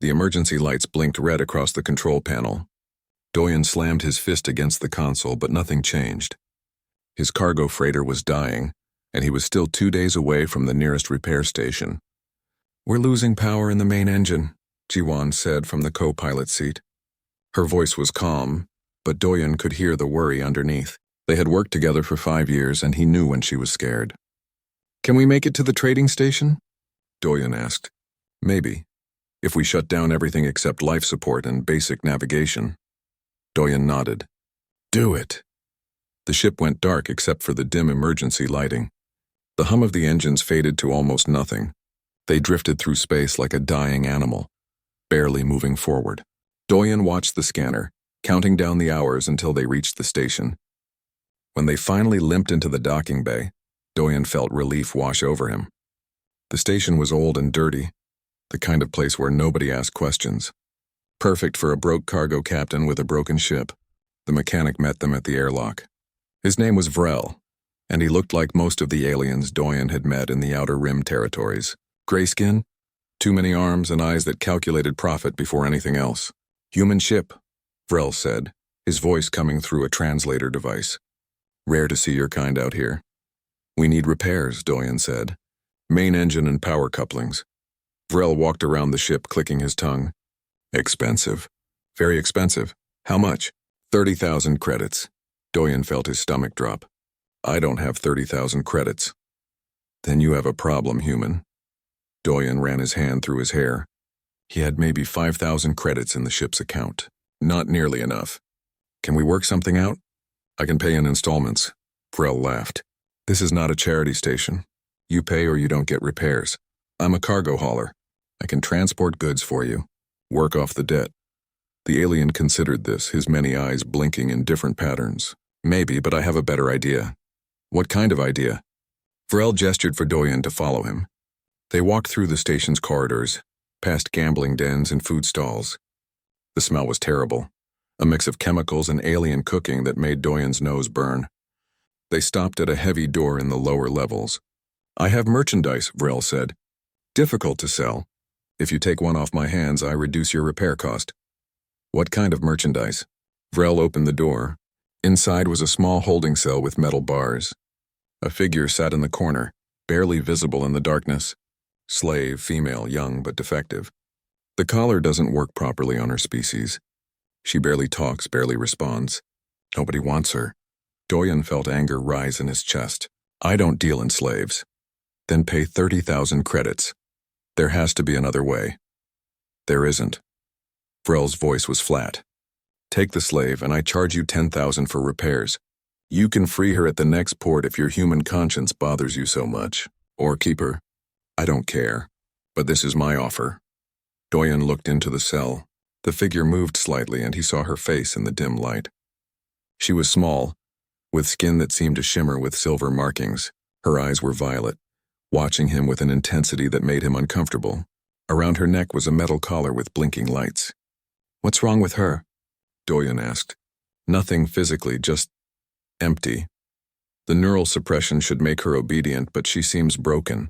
The emergency lights blinked red across the control panel. Doyen slammed his fist against the console, but nothing changed. His cargo freighter was dying, and he was still 2 days away from the nearest repair station. "We're losing power in the main engine," Jiwan said from the co-pilot seat. Her voice was calm, but Doyen could hear the worry underneath. They had worked together for 5 years, and he knew when she was scared. "Can we make it to the trading station?" Doyen asked. "Maybe, if we shut down everything except life support and basic navigation." Doyen nodded. "Do it." The ship went dark except for the dim emergency lighting. The hum of the engines faded to almost nothing. They drifted through space like a dying animal, barely moving forward. Doyen watched the scanner, counting down the hours until they reached the station. When they finally limped into the docking bay, Doyen felt relief wash over him. The station was old and dirty, the kind of place where nobody asked questions. Perfect for a broke cargo captain with a broken ship. The mechanic met them at the airlock. His name was Vrel, and he looked like most of the aliens Doyen had met in the Outer Rim territories. Gray skin, too many arms and eyes that calculated profit before anything else. "Human ship," Vrel said, his voice coming through a translator device. "Rare to see your kind out here." "We need repairs," Doyen said. "Main engine and power couplings." Vrel walked around the ship, clicking his tongue. "Expensive. Very expensive. How much?" 30,000 credits. Doyen felt his stomach drop. "I don't have 30,000 credits." "Then you have a problem, human." Doyen ran his hand through his hair. He had maybe 5,000 credits in the ship's account. Not nearly enough. "Can we work something out?" "I can pay in installments." Vrel laughed. "This is not a charity station. You pay or you don't get repairs. I'm a cargo hauler. I can transport goods for you. Work off the debt." The alien considered this, his many eyes blinking in different patterns. "Maybe, but I have a better idea." "What kind of idea?" Vrel gestured for Doyen to follow him. They walked through the station's corridors, past gambling dens and food stalls. The smell was terrible, a mix of chemicals and alien cooking that made Doyen's nose burn. They stopped at a heavy door in the lower levels. "I have merchandise," Vrel said. "Difficult to sell. If you take one off my hands, I reduce your repair cost." "What kind of merchandise?" Vrel opened the door. Inside was a small holding cell with metal bars. A figure sat in the corner, barely visible in the darkness. Slave, female, young but defective. The collar doesn't work properly on her species. She barely talks, barely responds. Nobody wants her. Doyen felt anger rise in his chest. "I don't deal in slaves." "Then pay 30,000 credits. There has to be another way." "There isn't." Vrel's voice was flat. "Take the slave, and I charge you 10,000 for repairs. You can free her at the next port if your human conscience bothers you so much. Or keep her. I don't care. But this is my offer." Doyen looked into the cell. The figure moved slightly, and he saw her face in the dim light. She was small, with skin that seemed to shimmer with silver markings. Her eyes were violet, watching him with an intensity that made him uncomfortable. Around her neck was a metal collar with blinking lights. "What's wrong with her?" Doyen asked. "Nothing physically, just empty. The neural suppression should make her obedient, but she seems broken.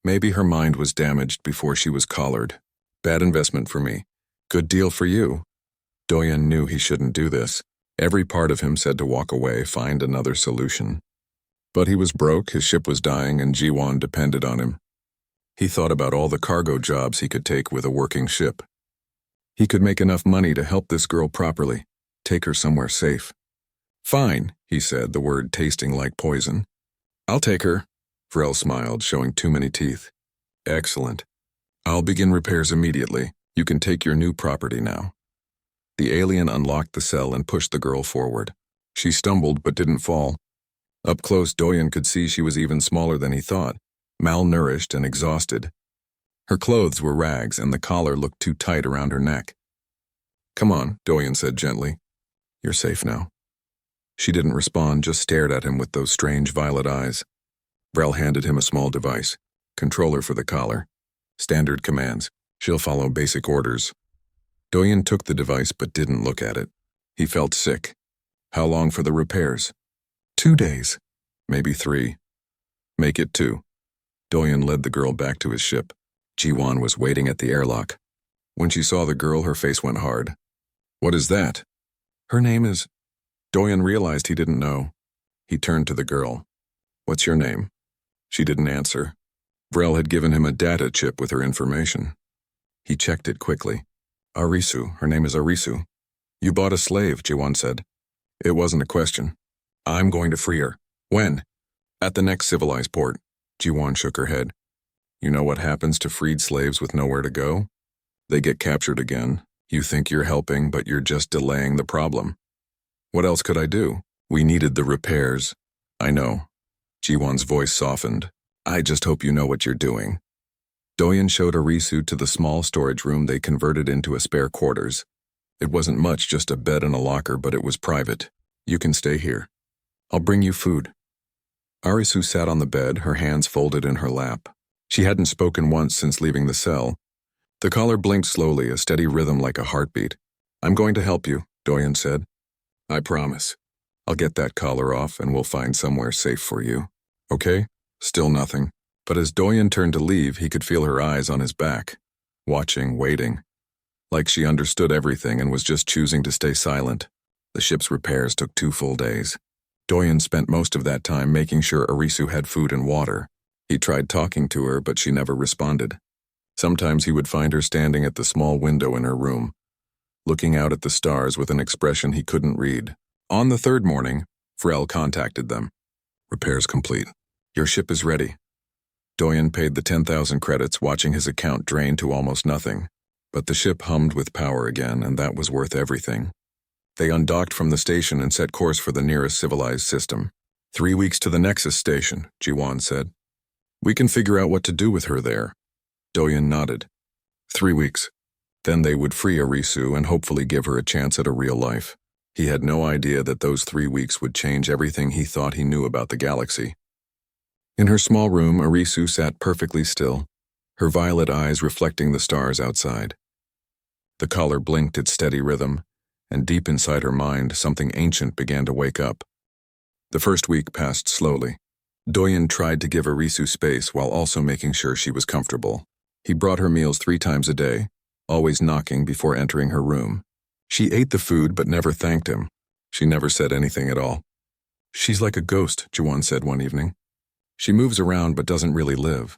Maybe her mind was damaged before she was collared. Bad investment for me. Good deal for you." Doyen knew he shouldn't do this. Every part of him said to walk away, find another solution. But he was broke, his ship was dying, and Jiwan depended on him. He thought about all the cargo jobs he could take with a working ship. He could make enough money to help this girl properly, take her somewhere safe. "Fine," he said, the word tasting like poison. "I'll take her." Vrel smiled, showing too many teeth. "Excellent. I'll begin repairs immediately. You can take your new property now." The alien unlocked the cell and pushed the girl forward. She stumbled but didn't fall. Up close, Doyen could see she was even smaller than he thought, malnourished and exhausted. Her clothes were rags, and the collar looked too tight around her neck. "Come on," Doyen said gently. "You're safe now." She didn't respond, just stared at him with those strange violet eyes. Vrel handed him a small device. Controller for the collar. Standard commands. She'll follow basic orders. Doyen took the device but didn't look at it. He felt sick. "How long for the repairs?" 2 days. "Maybe 3. "Make it 2. Doyen led the girl back to his ship. Jiwan was waiting at the airlock. When she saw the girl, her face went hard. What is that? Her name is... Doyen realized he didn't know. He turned to the girl. What's your name? She didn't answer. Vrel had given him a data chip with her information. He checked it quickly. Arisu, her name is Arisu. You bought a slave, Jiwan said. It wasn't a question. I'm going to free her. When? At the next civilized port. Jiwan shook her head. You know what happens to freed slaves with nowhere to go? They get captured again. You think you're helping, but you're just delaying the problem. What else could I do? We needed the repairs. I know. Jiwan's voice softened. I just hope you know what you're doing. Doyen showed Arisu to the small storage room they converted into a spare quarters. It wasn't much, just a bed and a locker, but it was private. You can stay here. I'll bring you food. Arisu sat on the bed, her hands folded in her lap. She hadn't spoken once since leaving the cell. The collar blinked slowly, a steady rhythm like a heartbeat. I'm going to help you, Doyen said. I promise. I'll get that collar off and we'll find somewhere safe for you. Okay? Still nothing. But as Doyen turned to leave, he could feel her eyes on his back. Watching, waiting. Like she understood everything and was just choosing to stay silent. The ship's repairs took 2 full days. Doyen spent most of that time making sure Arisu had food and water. He tried talking to her, but she never responded. Sometimes he would find her standing at the small window in her room, looking out at the stars with an expression he couldn't read. On the 3rd morning, Vrel contacted them. Repairs complete. Your ship is ready. Doyen paid the 10,000 credits, watching his account drain to almost nothing. But the ship hummed with power again, and that was worth everything. They undocked from the station and set course for the nearest civilized system. 3 weeks to the Nexus station, Jiwan said. We can figure out what to do with her there. Doyen nodded. 3 weeks. Then they would free Arisu and hopefully give her a chance at a real life. He had no idea that those 3 weeks would change everything he thought he knew about the galaxy. In her small room, Arisu sat perfectly still, her violet eyes reflecting the stars outside. The collar blinked its steady rhythm, and deep inside her mind, something ancient began to wake up. The first week passed slowly. Doyen tried to give Arisu space while also making sure she was comfortable. He brought her meals 3 times a day, always knocking before entering her room. She ate the food but never thanked him. She never said anything at all. She's like a ghost, Jiwan said one evening. She moves around but doesn't really live.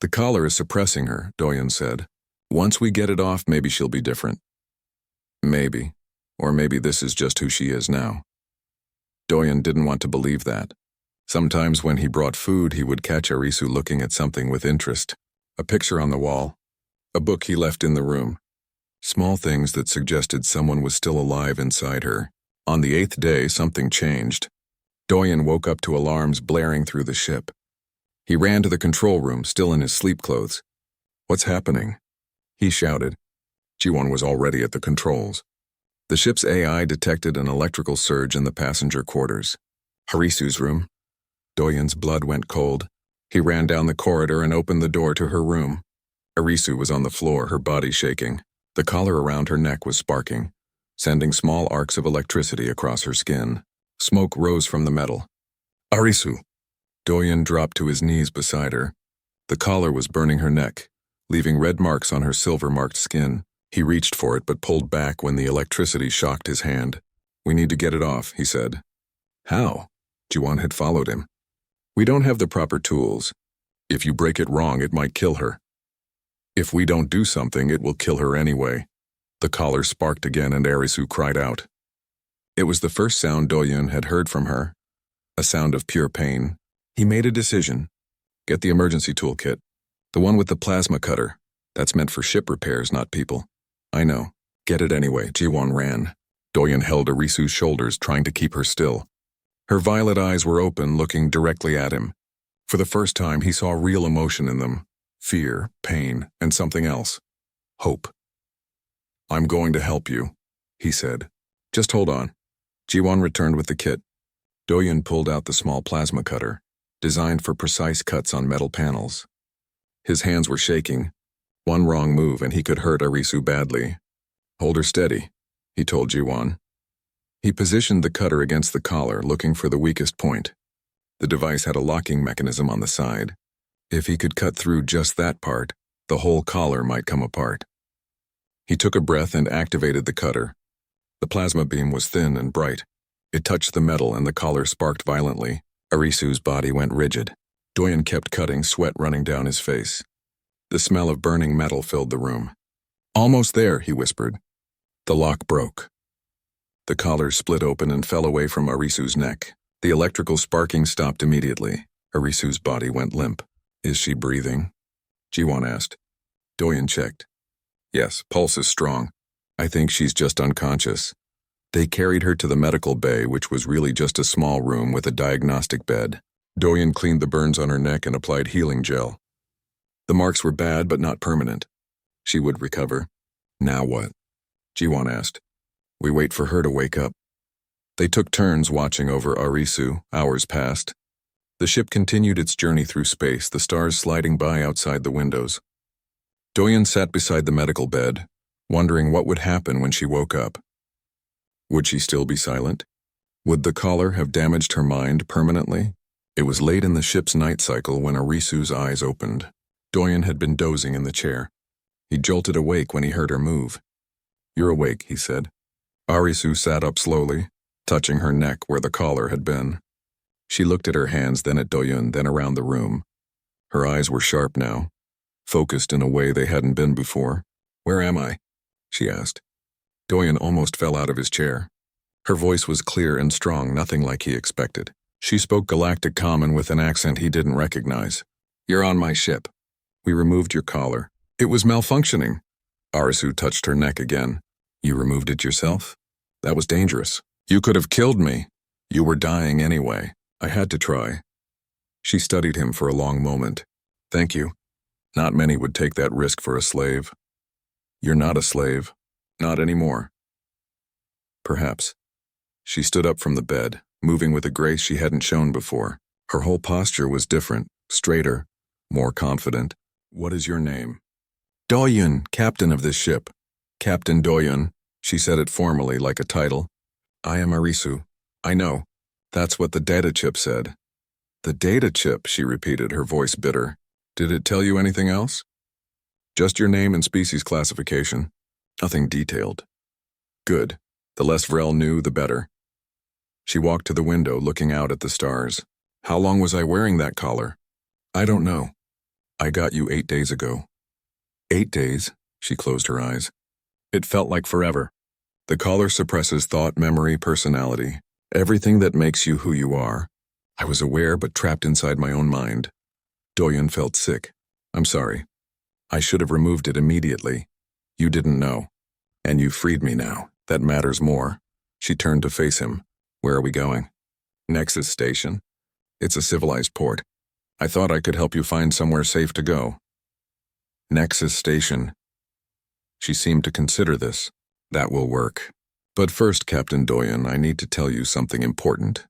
The collar is suppressing her, Doyen said. Once we get it off, maybe she'll be different. Maybe. Or maybe this is just who she is now. Doyen didn't want to believe that. Sometimes when he brought food, he would catch Arisu looking at something with interest. A picture on the wall. A book he left in the room. Small things that suggested someone was still alive inside her. On the 8th day, something changed. Doyen woke up to alarms blaring through the ship. He ran to the control room, still in his sleep clothes. What's happening? He shouted. Jiwan was already at the controls. The ship's AI detected an electrical surge in the passenger quarters. Harisu's room. Doyen's blood went cold. He ran down the corridor and opened the door to her room. Arisu was on the floor, her body shaking. The collar around her neck was sparking, sending small arcs of electricity across her skin. Smoke rose from the metal. Arisu! Doyen dropped to his knees beside her. The collar was burning her neck, leaving red marks on her silver-marked skin. He reached for it but pulled back when the electricity shocked his hand. We need to get it off, he said. How? Jiwan had followed him. We don't have the proper tools. If you break it wrong, it might kill her. If we don't do something, it will kill her anyway. The collar sparked again and Arisu cried out. It was the first sound Doyen had heard from her, a sound of pure pain. He made a decision. Get the emergency toolkit. The one with the plasma cutter. That's meant for ship repairs, not people. I know. Get it anyway. Jiwan ran. Doyen held Arisu's shoulders, trying to keep her still. Her violet eyes were open, looking directly at him. For the first time, he saw real emotion in them. Fear, pain, and something else. Hope. I'm going to help you, he said. Just hold on. Jiwan returned with the kit. Doyen pulled out the small plasma cutter, designed for precise cuts on metal panels. His hands were shaking. One wrong move and he could hurt Arisu badly. Hold her steady, he told Jiwan. He positioned the cutter against the collar, looking for the weakest point. The device had a locking mechanism on the side. If he could cut through just that part, the whole collar might come apart. He took a breath and activated the cutter. The plasma beam was thin and bright. It touched the metal and the collar sparked violently. Arisu's body went rigid. Doyen kept cutting, sweat running down his face. The smell of burning metal filled the room. "Almost there," he whispered. The lock broke. The collar split open and fell away from Arisu's neck. The electrical sparking stopped immediately. Arisu's body went limp. "Is she breathing?" Jiwon asked. Doyen checked. "Yes, pulse is strong. I think she's just unconscious." They carried her to the medical bay, which was really just a small room with a diagnostic bed. Doyen cleaned the burns on her neck and applied healing gel. The marks were bad but not permanent. She would recover. "Now what?" Jiwon asked. "We wait for her to wake up." They took turns watching over Arisu. Hours passed. The ship continued its journey through space, the stars sliding by outside the windows. Doyen sat beside the medical bed, wondering what would happen when she woke up. Would she still be silent? Would the collar have damaged her mind permanently? It was late in the ship's night cycle when Arisu's eyes opened. Doyen had been dozing in the chair. He jolted awake when he heard her move. "You're awake," he said. Arisu sat up slowly, touching her neck where the collar had been. She looked at her hands, then at Doyen, then around the room. Her eyes were sharp now, focused in a way they hadn't been before. "Where am I?" she asked. Doyen almost fell out of his chair. Her voice was clear and strong, nothing like he expected. She spoke Galactic Common with an accent he didn't recognize. "You're on my ship. We removed your collar. It was malfunctioning." Arisu touched her neck again. "You removed it yourself? That was dangerous. You could have killed me. You were dying anyway. I had to try." She studied him for a long moment. "Thank you. Not many would take that risk for a slave." "You're not a slave. Not anymore." "Perhaps." She stood up from the bed, moving with a grace she hadn't shown before. Her whole posture was different, straighter, more confident. "What is your name?" "Doyen, captain of this ship." "Captain Doyen." She said it formally, like a title. "I am Arisu." "I know. That's what the data chip said." "The data chip," she repeated, her voice bitter. "Did it tell you anything else?" "Just your name and species classification. Nothing detailed." "Good. The less Vrel knew, the better." She walked to the window, looking out at the stars. "How long was I wearing that collar?" "I don't know. I got you 8 days ago." 8 days? She closed her eyes. It felt like forever. The collar suppresses thought, memory, personality, everything that makes you who you are. I was aware but trapped inside my own mind. Doyen felt sick. "I'm sorry. I should have removed it immediately. You didn't know. And you freed me now. That matters more." She turned to face him. "Where are we going?" "Nexus Station. It's a civilized port. I thought I could help you find somewhere safe to go." "Nexus Station." She seemed to consider this. "That will work. But first, Captain Doyen, I need to tell you something important."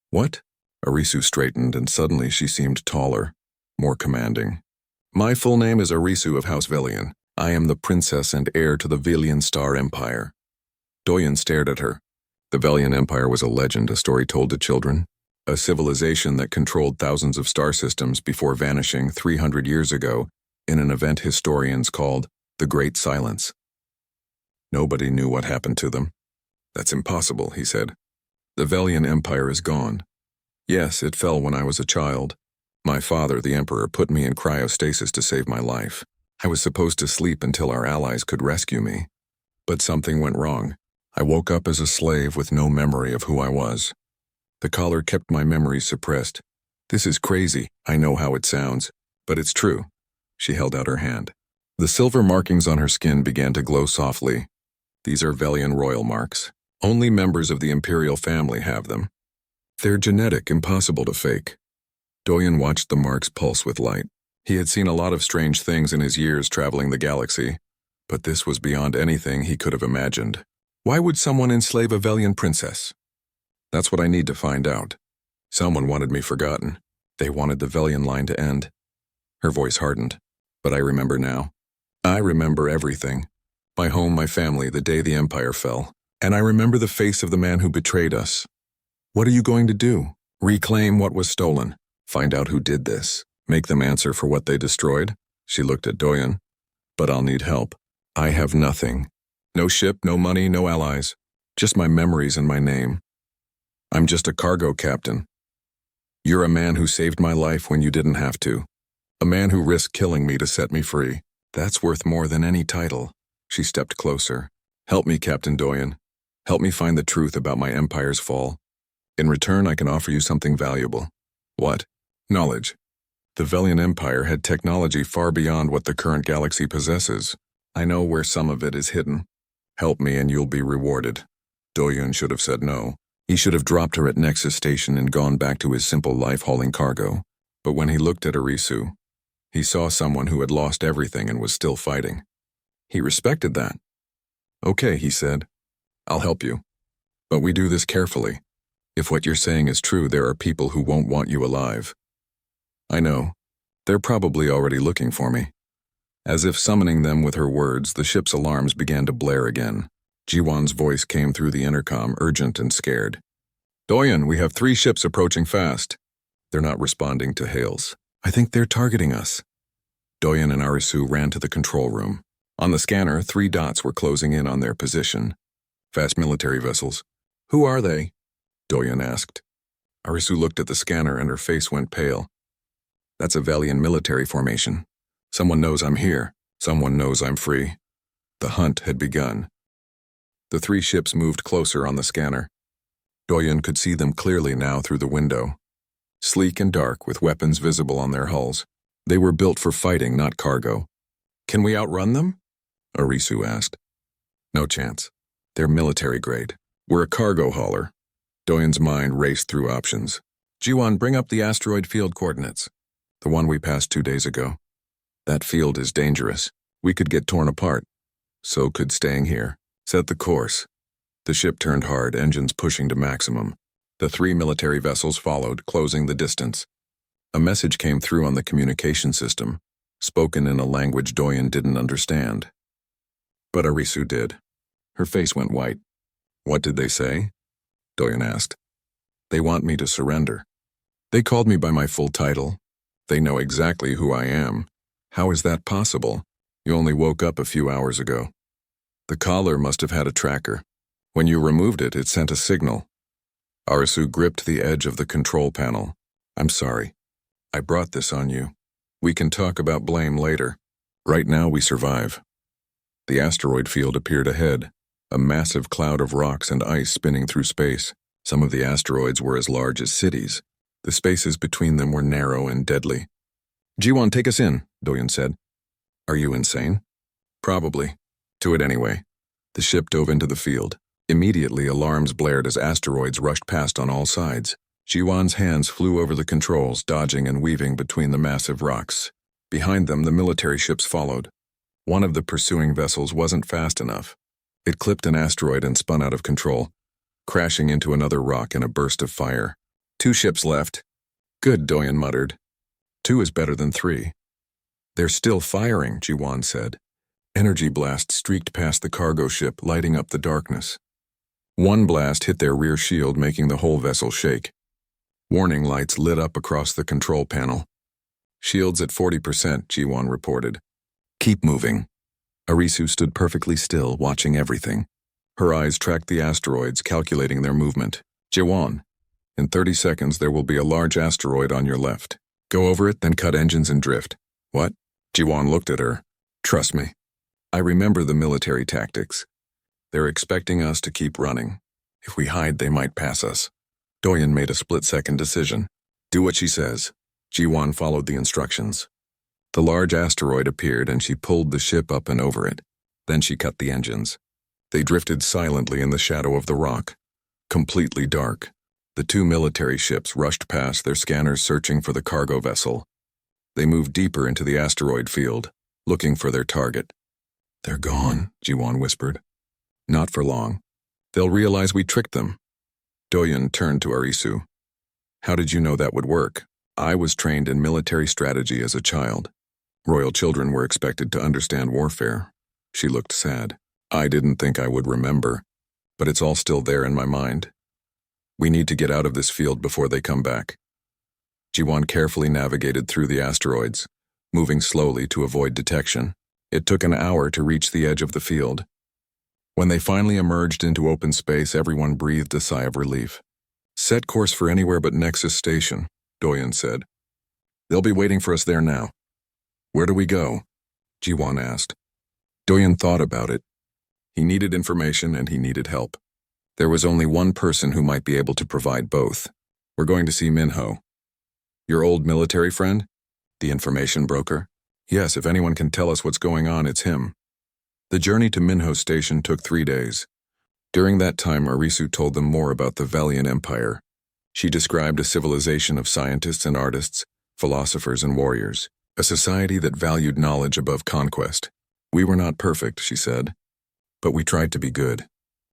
"What?" Arisu straightened, and suddenly she seemed taller, more commanding. "My full name is Arisu of House Velian. I am the princess and heir to the Velian Star Empire." Doyen stared at her. The Velian Empire was a legend, a story told to children. A civilization that controlled thousands of star systems before vanishing 300 years ago in an event historians called the Great Silence. Nobody knew what happened to them. "That's impossible," he said. "The Velian Empire is gone." "Yes, it fell when I was a child. My father, the Emperor, put me in cryostasis to save my life. I was supposed to sleep until our allies could rescue me. But something went wrong. I woke up as a slave with no memory of who I was. The collar kept my memories suppressed. This is crazy, I know how it sounds, but it's true." She held out her hand. The silver markings on her skin began to glow softly. "These are Velian royal marks. Only members of the imperial family have them. They're genetic, impossible to fake." Doyen watched the marks pulse with light. He had seen a lot of strange things in his years traveling the galaxy, but this was beyond anything he could have imagined. "Why would someone enslave a Velian princess?" "That's what I need to find out. Someone wanted me forgotten. They wanted the Velian line to end." Her voice hardened. "But I remember now. I remember everything. My home, my family, the day the Empire fell. And I remember the face of the man who betrayed us. What are you going to do? Reclaim what was stolen. Find out who did this. Make them answer for what they destroyed?" She looked at Doyen. "But I'll need help. I have nothing. No ship, no money, no allies. Just my memories and my name. I'm just a cargo captain. You're a man who saved my life when you didn't have to. A man who risked killing me to set me free. That's worth more than any title. She stepped closer. Help me, Captain Doyen. Help me find the truth about my empire's fall. In return, I can offer you something valuable. What? Knowledge. The Velian Empire had technology far beyond what the current galaxy possesses. I know where some of it is hidden. Help me and you'll be rewarded. Doyen should have said no. He should have dropped her at Nexus Station and gone back to his simple life hauling cargo. But when he looked at Arisu, he saw someone who had lost everything and was still fighting. He respected that. Okay, he said. I'll help you. But we do this carefully. If what you're saying is true, there are people who won't want you alive. I know. They're probably already looking for me. As if summoning them with her words, the ship's alarms began to blare again. Jiwan's voice came through the intercom, urgent and scared. Doyen, we have 3 ships approaching fast. They're not responding to hails. I think they're targeting us. Doyen and Arisu ran to the control room. On the scanner, 3 dots were closing in on their position. Fast military vessels. Who are they? Doyen asked. Arisu looked at the scanner and her face went pale. That's a Velian military formation. Someone knows I'm here. Someone knows I'm free. The hunt had begun. The 3 ships moved closer on the scanner. Doyen could see them clearly now through the window. Sleek and dark, with weapons visible on their hulls. They were built for fighting, not cargo. Can we outrun them? Arisu asked. No chance. They're military grade. We're a cargo hauler. Doyen's mind raced through options. Jiwan, bring up the asteroid field coordinates. The one we passed 2 days ago. That field is dangerous. We could get torn apart. So could staying here. Set the course. The ship turned hard, engines pushing to maximum. The 3 military vessels followed, closing the distance. A message came through on the communication system, spoken in a language Doyen didn't understand. But Arisu did. Her face went white. What did they say? Doyen asked. They want me to surrender. They called me by my full title. They know exactly who I am. How is that possible? You only woke up a few hours ago. The collar must have had a tracker. When you removed it, it sent a signal. Arisu gripped the edge of the control panel. I'm sorry. I brought this on you. We can talk about blame later. Right now we survive. The asteroid field appeared ahead, a massive cloud of rocks and ice spinning through space. Some of the asteroids were as large as cities. The spaces between them were narrow and deadly. Jiwan, take us in, Doyen said. Are you insane? Probably. To it anyway. The ship dove into the field. Immediately, alarms blared as asteroids rushed past on all sides. Jiwan's hands flew over the controls, dodging and weaving between the massive rocks. Behind them, the military ships followed. One of the pursuing vessels wasn't fast enough. It clipped an asteroid and spun out of control, crashing into another rock in a burst of fire. 2 ships left. Good, Doyen muttered. 2 is better than 3. They're still firing, Jiwan said. Energy blasts streaked past the cargo ship, lighting up the darkness. One blast hit their rear shield, making the whole vessel shake. Warning lights lit up across the control panel. Shields at 40%, Jiwan reported. Keep moving. Arisu stood perfectly still, watching everything. Her eyes tracked the asteroids, calculating their movement. Jiwan, in 30 seconds there will be a large asteroid on your left. Go over it, then cut engines and drift. What? Jiwan looked at her. Trust me. I remember the military tactics. They're expecting us to keep running. If we hide, they might pass us. Doyen made a split-second decision. Do what she says. Jiwan followed the instructions. The large asteroid appeared and she pulled the ship up and over it. Then she cut the engines. They drifted silently in the shadow of the rock. Completely dark. The 2 military ships rushed past, their scanners searching for the cargo vessel. They moved deeper into the asteroid field, looking for their target. They're gone, Jiwan whispered. Not for long. They'll realize we tricked them. Doyen turned to Arisu. How did you know that would work? I was trained in military strategy as a child. Royal children were expected to understand warfare. She looked sad. I didn't think I would remember, but it's all still there in my mind. We need to get out of this field before they come back. Jiwan carefully navigated through the asteroids, moving slowly to avoid detection. It took an hour to reach the edge of the field. When they finally emerged into open space, everyone breathed a sigh of relief. "Set course for anywhere but Nexus Station," Doyen said. "They'll be waiting for us there now." "Where do we go?" Jiwon asked. Doyen thought about it. He needed information and he needed help. There was only one person who might be able to provide both. "We're going to see Minho." "Your old military friend?" "The information broker?" "Yes, if anyone can tell us what's going on, it's him." The journey to Minho Station took 3 days. During that time, Arisu told them more about the Velian Empire. She described a civilization of scientists and artists, philosophers and warriors, a society that valued knowledge above conquest. "We were not perfect," she said, "but we tried to be good.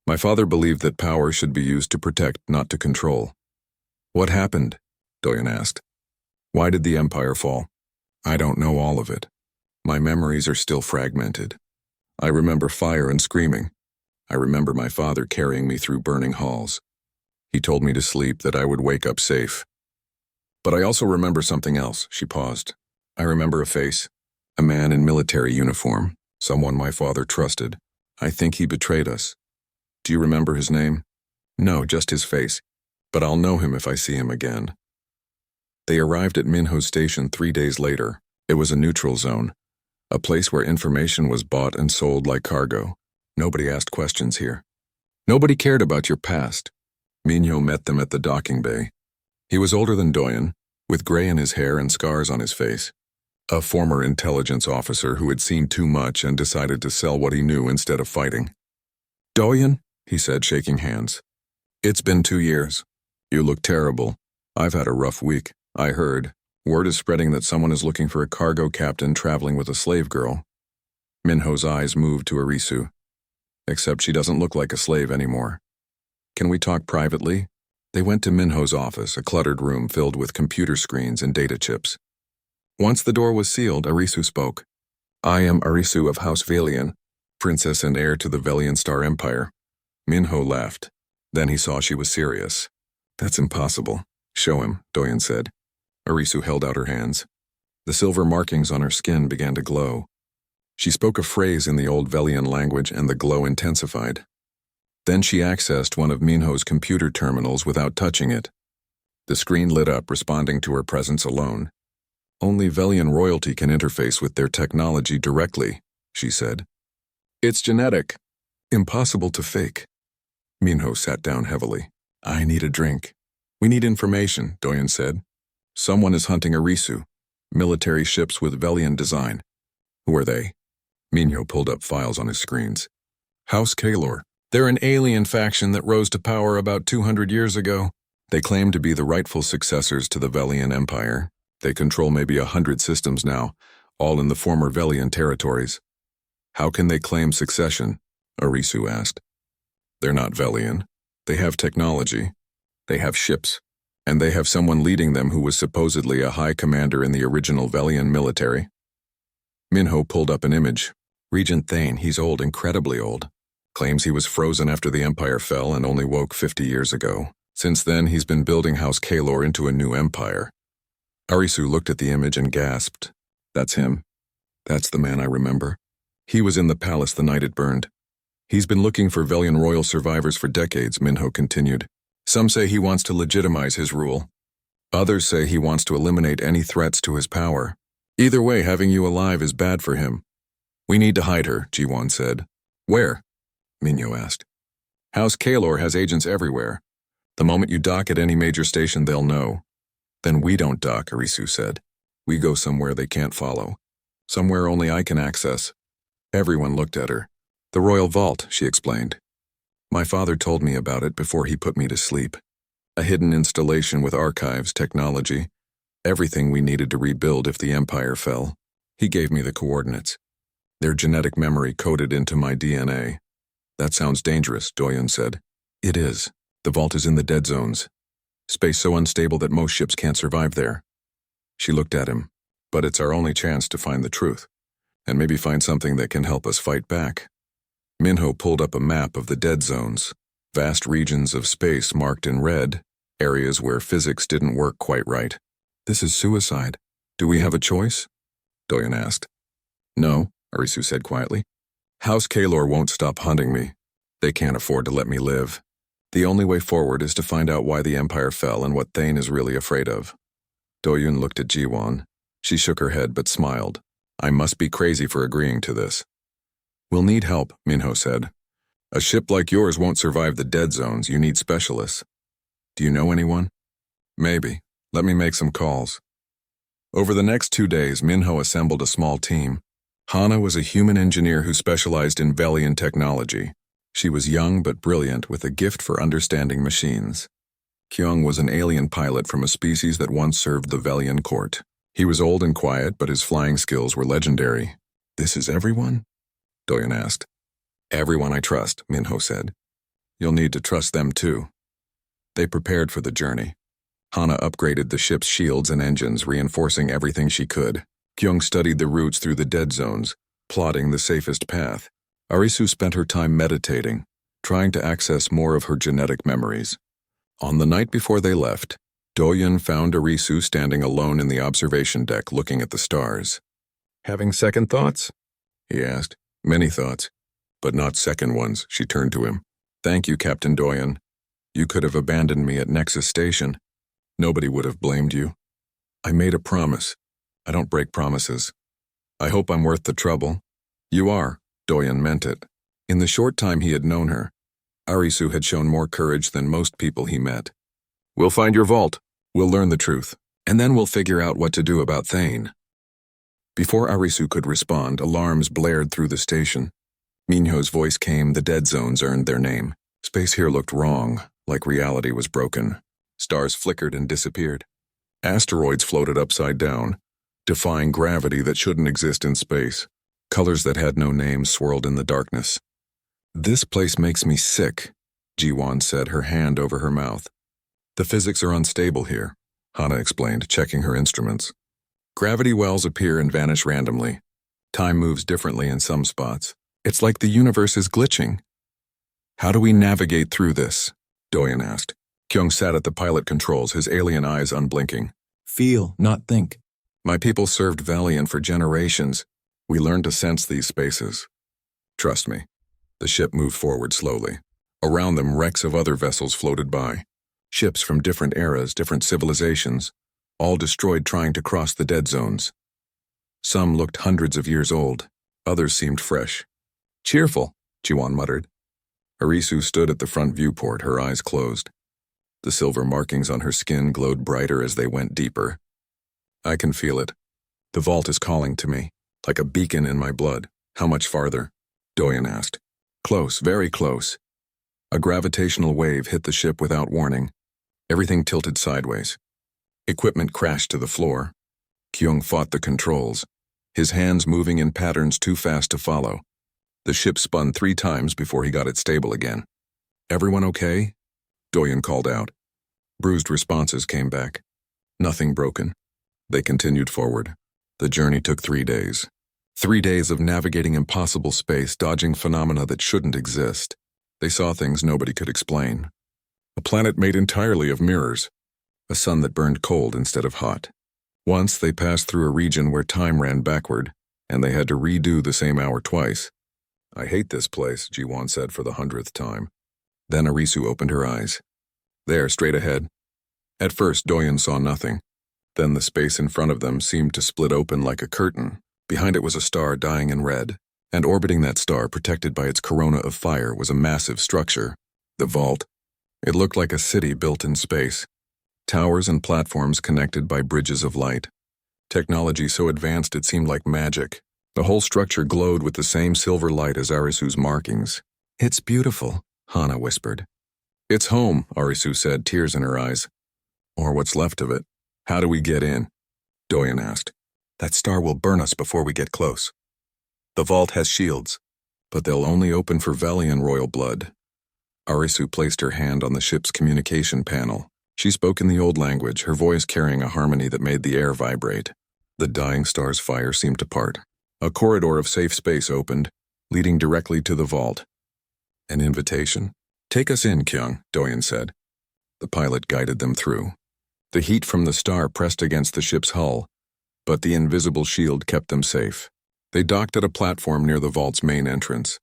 My father believed that power should be used to protect, not to control." "What happened?" Doyen asked. "Why did the empire fall?" "I don't know all of it. My memories are still fragmented. I remember fire and screaming. I remember my father carrying me through burning halls. He told me to sleep, that I would wake up safe. But I also remember something else." She paused. "I remember a face, a man in military uniform, someone my father trusted. I think he betrayed us. Do you remember his name?" "No, just his face. But I'll know him if I see him again." They arrived at Minho Station 3 days later. It was a neutral zone, a place where information was bought and sold like cargo. Nobody asked questions here. Nobody cared about your past. Minho met them at the docking bay. He was older than Doyen, with gray in his hair and scars on his face. A former intelligence officer who had seen too much and decided to sell what he knew instead of fighting. "Doyen," he said, shaking hands. "It's been 2 years. You look terrible. I've had a rough week. I heard. Word is spreading that someone is looking for a cargo captain traveling with a slave girl." Minho's eyes moved to Arisu. "Except she doesn't look like a slave anymore. Can we talk privately?" They went to Minho's office, a cluttered room filled with computer screens and data chips. Once the door was sealed, Arisu spoke. "I am Arisu of House Velian, princess and heir to the Velian Star Empire." Minho laughed. Then he saw she was serious. "That's impossible. Show him," Doyen said. Arisu held out her hands. The silver markings on her skin began to glow. She spoke a phrase in the old Velian language and the glow intensified. Then she accessed one of Minho's computer terminals without touching it. The screen lit up, responding to her presence alone. "Only Velian royalty can interface with their technology directly," she said. "It's genetic. Impossible to fake." Minho sat down heavily. "I need a drink." "We need information," Doyen said. "Someone is hunting Arisu. Military ships with Velian design." "Who are they?" Minho pulled up files on his screens. "House Kalor. They're an alien faction that rose to power about 200 years ago. They claim to be the rightful successors to the Velian Empire. They control maybe 100 systems now, all in the former Velian territories." "How can they claim succession?" Arisu asked. "They're not Velian. They have technology. They have ships. And they have someone leading them who was supposedly a high commander in the original Velian military." Minho pulled up an image. "Regent Thane, he's old, incredibly old. Claims he was frozen after the Empire fell and only woke 50 years ago. Since then, he's been building House Kalor into a new empire." Arisu looked at the image and gasped. "That's him. That's the man I remember. He was in the palace the night it burned. He's been looking for Velian royal survivors for decades," Minho continued. "Some say he wants to legitimize his rule. Others say he wants to eliminate any threats to his power. Either way, having you alive is bad for him." "We need to hide her," Jiwon said. "Where?" Minho asked. "House Kalor has agents everywhere. The moment you dock at any major station, they'll know." "Then we don't dock," Arisu said. "We go somewhere they can't follow. Somewhere only I can access." Everyone looked at her. "The Royal Vault," she explained. "My father told me about it before he put me to sleep. A hidden installation with archives, technology, everything we needed to rebuild if the Empire fell. He gave me the coordinates. Their genetic memory coded into my DNA." "That sounds dangerous," Doyen said. "It is. The vault is in the dead zones. Space so unstable that most ships can't survive there." She looked at him. "But it's our only chance to find the truth, and maybe find something that can help us fight back." Minho pulled up a map of the dead zones, vast regions of space marked in red, areas where physics didn't work quite right. "This is suicide. Do we have a choice?" Doyen asked. "No, Arisu said quietly. House Kalor won't stop hunting me. They can't afford to let me live. The only way forward is to find out why the Empire fell and what Thane is really afraid of. Doyun looked at Jiwon. She shook her head but smiled. I must be crazy for agreeing to this. We'll need help, Minho said. A ship like yours won't survive the dead zones. You need specialists. Do you know anyone? Maybe. Let me make some calls. Over the next 2 days, Minho assembled a small team. Hana was a human engineer who specialized in Velian technology. She was young but brilliant with a gift for understanding machines. Kyung was an alien pilot from a species that once served the Velian court. He was old and quiet, but his flying skills were legendary. This is everyone? Doyun asked. Everyone I trust, Minho said. You'll need to trust them too. They prepared for the journey. Hana upgraded the ship's shields and engines, reinforcing everything she could. Kyung studied the routes through the dead zones, plotting the safest path. Arisu spent her time meditating, trying to access more of her genetic memories. On the night before they left, Doyun found Arisu standing alone in the observation deck looking at the stars. Having second thoughts? He asked. Many thoughts, but not second ones, she turned to him. Thank you, Captain Doyun. You could have abandoned me at Nexus Station. Nobody would have blamed you. I made a promise. I don't break promises. I hope I'm worth the trouble. You are, Doyun meant it. In the short time he had known her, Arisu had shown more courage than most people he met. We'll find your vault. We'll learn the truth. And then we'll figure out what to do about Thane. Before Arisu could respond, alarms blared through the station. Minho's voice came, the dead zones earned their name. Space here looked wrong, like reality was broken. Stars flickered and disappeared. Asteroids floated upside down, defying gravity that shouldn't exist in space. Colors that had no names swirled in the darkness. This place makes me sick, Jiwon said, her hand over her mouth. The physics are unstable here, Hana explained, checking her instruments. Gravity wells appear and vanish randomly. Time moves differently in some spots. It's like the universe is glitching. How do we navigate through this? Doyun asked. Kyung sat at the pilot controls, his alien eyes unblinking. Feel, not think. My people served Valiant for generations. We learned to sense these spaces. Trust me. The ship moved forward slowly. Around them, wrecks of other vessels floated by. Ships from different eras, different civilizations, all destroyed trying to cross the dead zones. Some looked hundreds of years old. Others seemed fresh. Cheerful, Jiwon muttered. Arisu stood at the front viewport, her eyes closed. The silver markings on her skin glowed brighter as they went deeper. I can feel it. The vault is calling to me, like a beacon in my blood. How much farther? Doyun asked. Close, very close. A gravitational wave hit the ship without warning. Everything tilted sideways. Equipment crashed to the floor. Kyung fought the controls, his hands moving in patterns too fast to follow. The ship spun 3 times before he got it stable again. Everyone okay? Doyun called out. Bruised responses came back. Nothing broken. They continued forward. The journey took 3 days. 3 days of navigating impossible space, dodging phenomena that shouldn't exist. They saw things nobody could explain. A planet made entirely of mirrors. A sun that burned cold instead of hot. Once they passed through a region where time ran backward, and they had to redo the same hour twice. I hate this place, Jiwon said for the 100th time. Then Arisu opened her eyes. There, straight ahead. At first, Doyun saw nothing. Then the space in front of them seemed to split open like a curtain. Behind it was a star dying in red, and orbiting that star, protected by its corona of fire, was a massive structure. The vault. It looked like a city built in space. Towers and platforms connected by bridges of light. Technology so advanced it seemed like magic. The whole structure glowed with the same silver light as Arisu's markings. It's beautiful, Hana whispered. It's home, Arisu said, tears in her eyes. Or what's left of it. How do we get in? Doyun asked. That star will burn us before we get close. The vault has shields, but they'll only open for Velian royal blood. Arisu placed her hand on the ship's communication panel. She spoke in the old language, her voice carrying a harmony that made the air vibrate. The dying star's fire seemed to part. A corridor of safe space opened, leading directly to the vault. An invitation? Take us in, Kyung, Doyun said. The pilot guided them through. The heat from the star pressed against the ship's hull, but the invisible shield kept them safe. They docked at a platform near the vault's main entrance.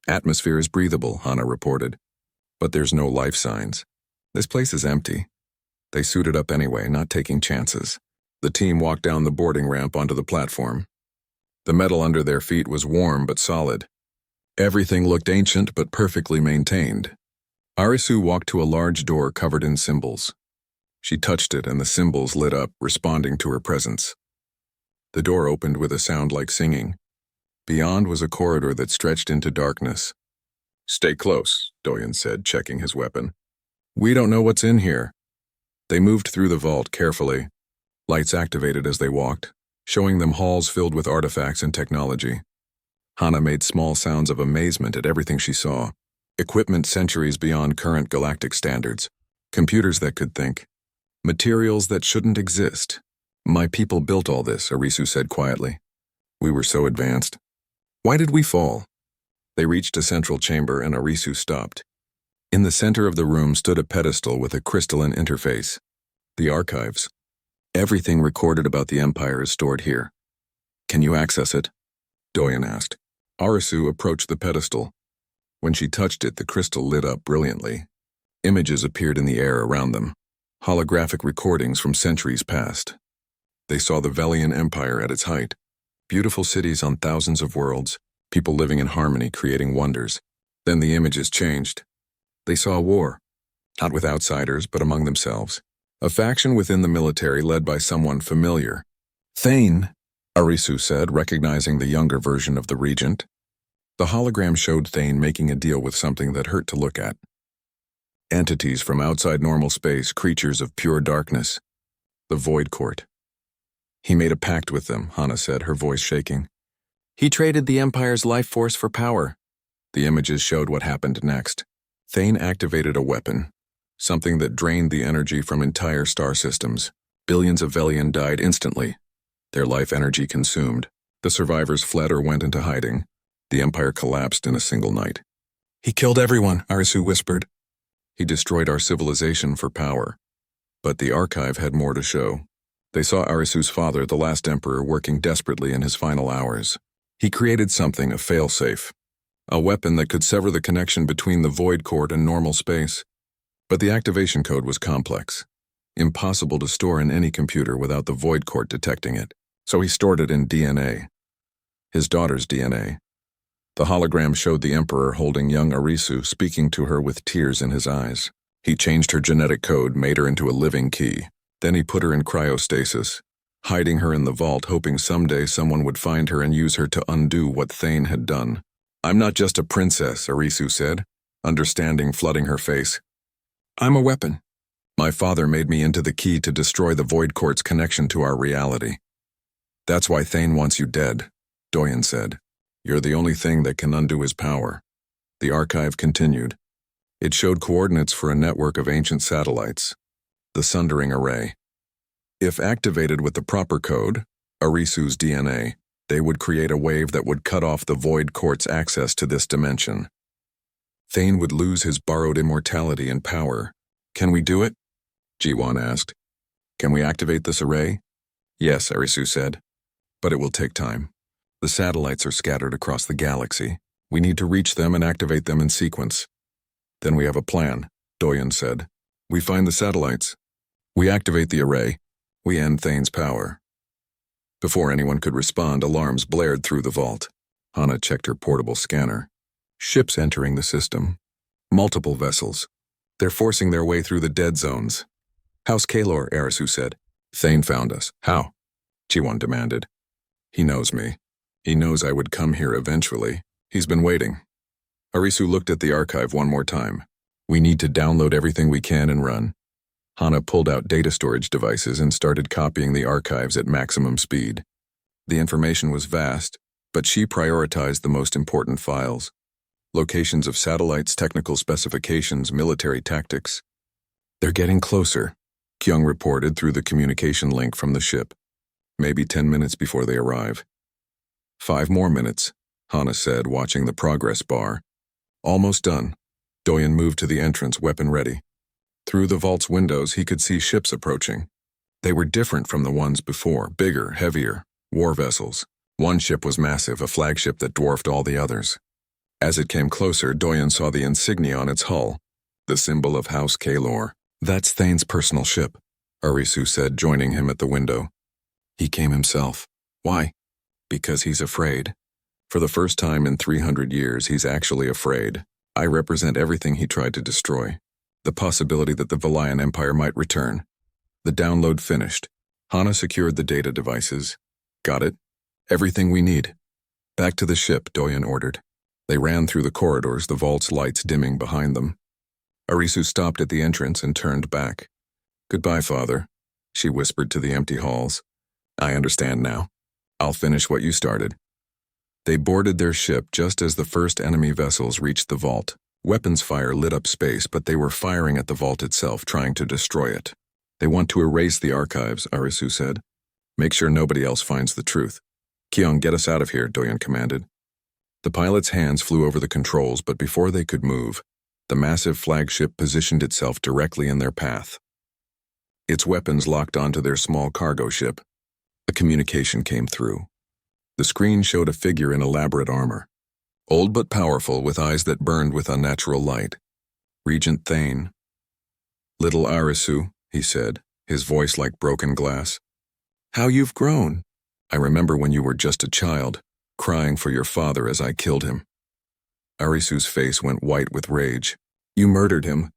Atmosphere is breathable, Hana reported. But there's no life signs. This place is empty. They suited up anyway, not taking chances. The team walked down the boarding ramp onto the platform. The metal under their feet was warm but solid. Everything looked ancient but perfectly maintained. Arisu walked to a large door covered in symbols. She touched it and the symbols lit up, responding to her presence. The door opened with a sound like singing. Beyond was a corridor that stretched into darkness. "Stay close," Doyen said, checking his weapon. "We don't know what's in here." They moved through the vault carefully. Lights activated as they walked, showing them halls filled with artifacts and technology. Hana made small sounds of amazement at everything she saw. Equipment centuries beyond current galactic standards. Computers that could think. Materials that shouldn't exist. "My people built all this," Arisu said quietly. "We were so advanced. Why did we fall?" They reached a central chamber and Arisu stopped. In the center of the room stood a pedestal with a crystalline interface. The archives. Everything recorded about the Empire is stored here. "Can you access it?" Doyen asked. Arisu approached the pedestal. When she touched it, the crystal lit up brilliantly. Images appeared in the air around them. Holographic recordings from centuries past. They saw the Velian Empire at its height. Beautiful cities on thousands of worlds, people living in harmony, creating wonders. Then the images changed. They saw a war, not with outsiders, but among themselves. A faction within the military led by someone familiar. "Thane," Arisu said, recognizing the younger version of the regent. The hologram showed Thane making a deal with something that hurt to look at. Entities from outside normal space, creatures of pure darkness. The Void Court. "He made a pact with them," Hana said, her voice shaking. "He traded the Empire's life force for power." The images showed what happened next. Thane activated a weapon, something that drained the energy from entire star systems. Billions of Velian died instantly, their life energy consumed. The survivors fled or went into hiding. The Empire collapsed in a single night. "He killed everyone," Arisu whispered. "He destroyed our civilization for power." But the archive had more to show. They saw Arisu's father, the last emperor, working desperately in his final hours. He created something, a failsafe. A weapon that could sever the connection between the Void Court and normal space. But the activation code was complex. Impossible to store in any computer without the Void Court detecting it. So he stored it in DNA. His daughter's DNA. The hologram showed the Emperor holding young Arisu, speaking to her with tears in his eyes. He changed her genetic code, made her into a living key. Then he put her in cryostasis, hiding her in the vault, hoping someday someone would find her and use her to undo what Thane had done. "I'm not just a princess," Arisu said, understanding flooding her face. "I'm a weapon. My father made me into the key to destroy the Void Court's connection to our reality. That's why Thane wants you dead," Doyen said. "You're the only thing that can undo his power." The archive continued. It showed coordinates for a network of ancient satellites. The Sundering Array. If activated with the proper code, Arisu's DNA, they would create a wave that would cut off the Void Court's access to this dimension. Thane would lose his borrowed immortality and power. "Can we do it?" Jiwan asked. "Can we activate this array?" "Yes," Arisu said. "But it will take time. The satellites are scattered across the galaxy. We need to reach them and activate them in sequence." "Then we have a plan," Doyen said. "We find the satellites. We activate the array. We end Thane's power." Before anyone could respond, alarms blared through the vault. Hana checked her portable scanner. Ships entering the system. Multiple vessels. They're forcing their way through the dead zones. "House Kalor," Arisu said. "Thane found us." "How?" Jiwan demanded. "He knows me. He knows I would come here eventually. He's been waiting." Arisu looked at the archive one more time. "We need to download everything we can and run." Hana pulled out data storage devices and started copying the archives at maximum speed. The information was vast, but she prioritized the most important files. Locations of satellites, technical specifications, military tactics. "They're getting closer," Kyung reported through the communication link from the ship. "Maybe 10 minutes before they arrive." 5 more minutes, Hana said, watching the progress bar. "Almost done." Doyen moved to the entrance, weapon ready. Through the vault's windows, he could see ships approaching. They were different from the ones before, bigger, heavier, war vessels. One ship was massive, a flagship that dwarfed all the others. As it came closer, Doyen saw the insignia on its hull, the symbol of House Kalor. "That's Thane's personal ship," Arisu said, joining him at the window. "He came himself." "Why?" "Because he's afraid. For the first time in 300 years, he's actually afraid. I represent everything he tried to destroy. The possibility that the Valian Empire might return." The download finished. Hana secured the data devices. "Got it. Everything we need." "Back to the ship," Doyen ordered. They ran through the corridors, the vault's lights dimming behind them. Arisu stopped at the entrance and turned back. "Goodbye, Father," she whispered to the empty halls. "I understand now. I'll finish what you started." They boarded their ship just as the first enemy vessels reached the vault. Weapons fire lit up space, but they were firing at the vault itself, trying to destroy it. "They want to erase the archives," Arisu said. "Make sure nobody else finds the truth." "Kyung, get us out of here," Doyen commanded. The pilot's hands flew over the controls, but before they could move, the massive flagship positioned itself directly in their path. Its weapons locked onto their small cargo ship. A communication came through. The screen showed a figure in elaborate armor. Old but powerful, with eyes that burned with unnatural light. "Regent Thane." "Little Arisu," he said, his voice like broken glass. "How you've grown. I remember when you were just a child, crying for your father as I killed him." Arisu's face went white with rage. "You murdered him.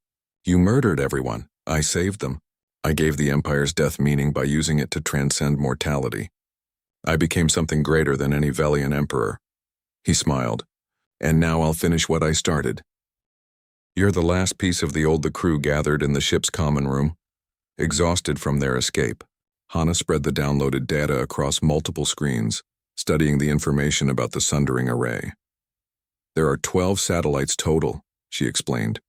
You murdered everyone. I saved them. I gave the Empire's death meaning by using it to transcend mortality. I became something greater than any Velian emperor." He smiled. "And now I'll finish what I started." "You're the last piece of the crew gathered in the ship's common room, exhausted from their escape." Hana spread the downloaded data across multiple screens, studying the information about the sundering array. "There are 12 satellites total," she explained.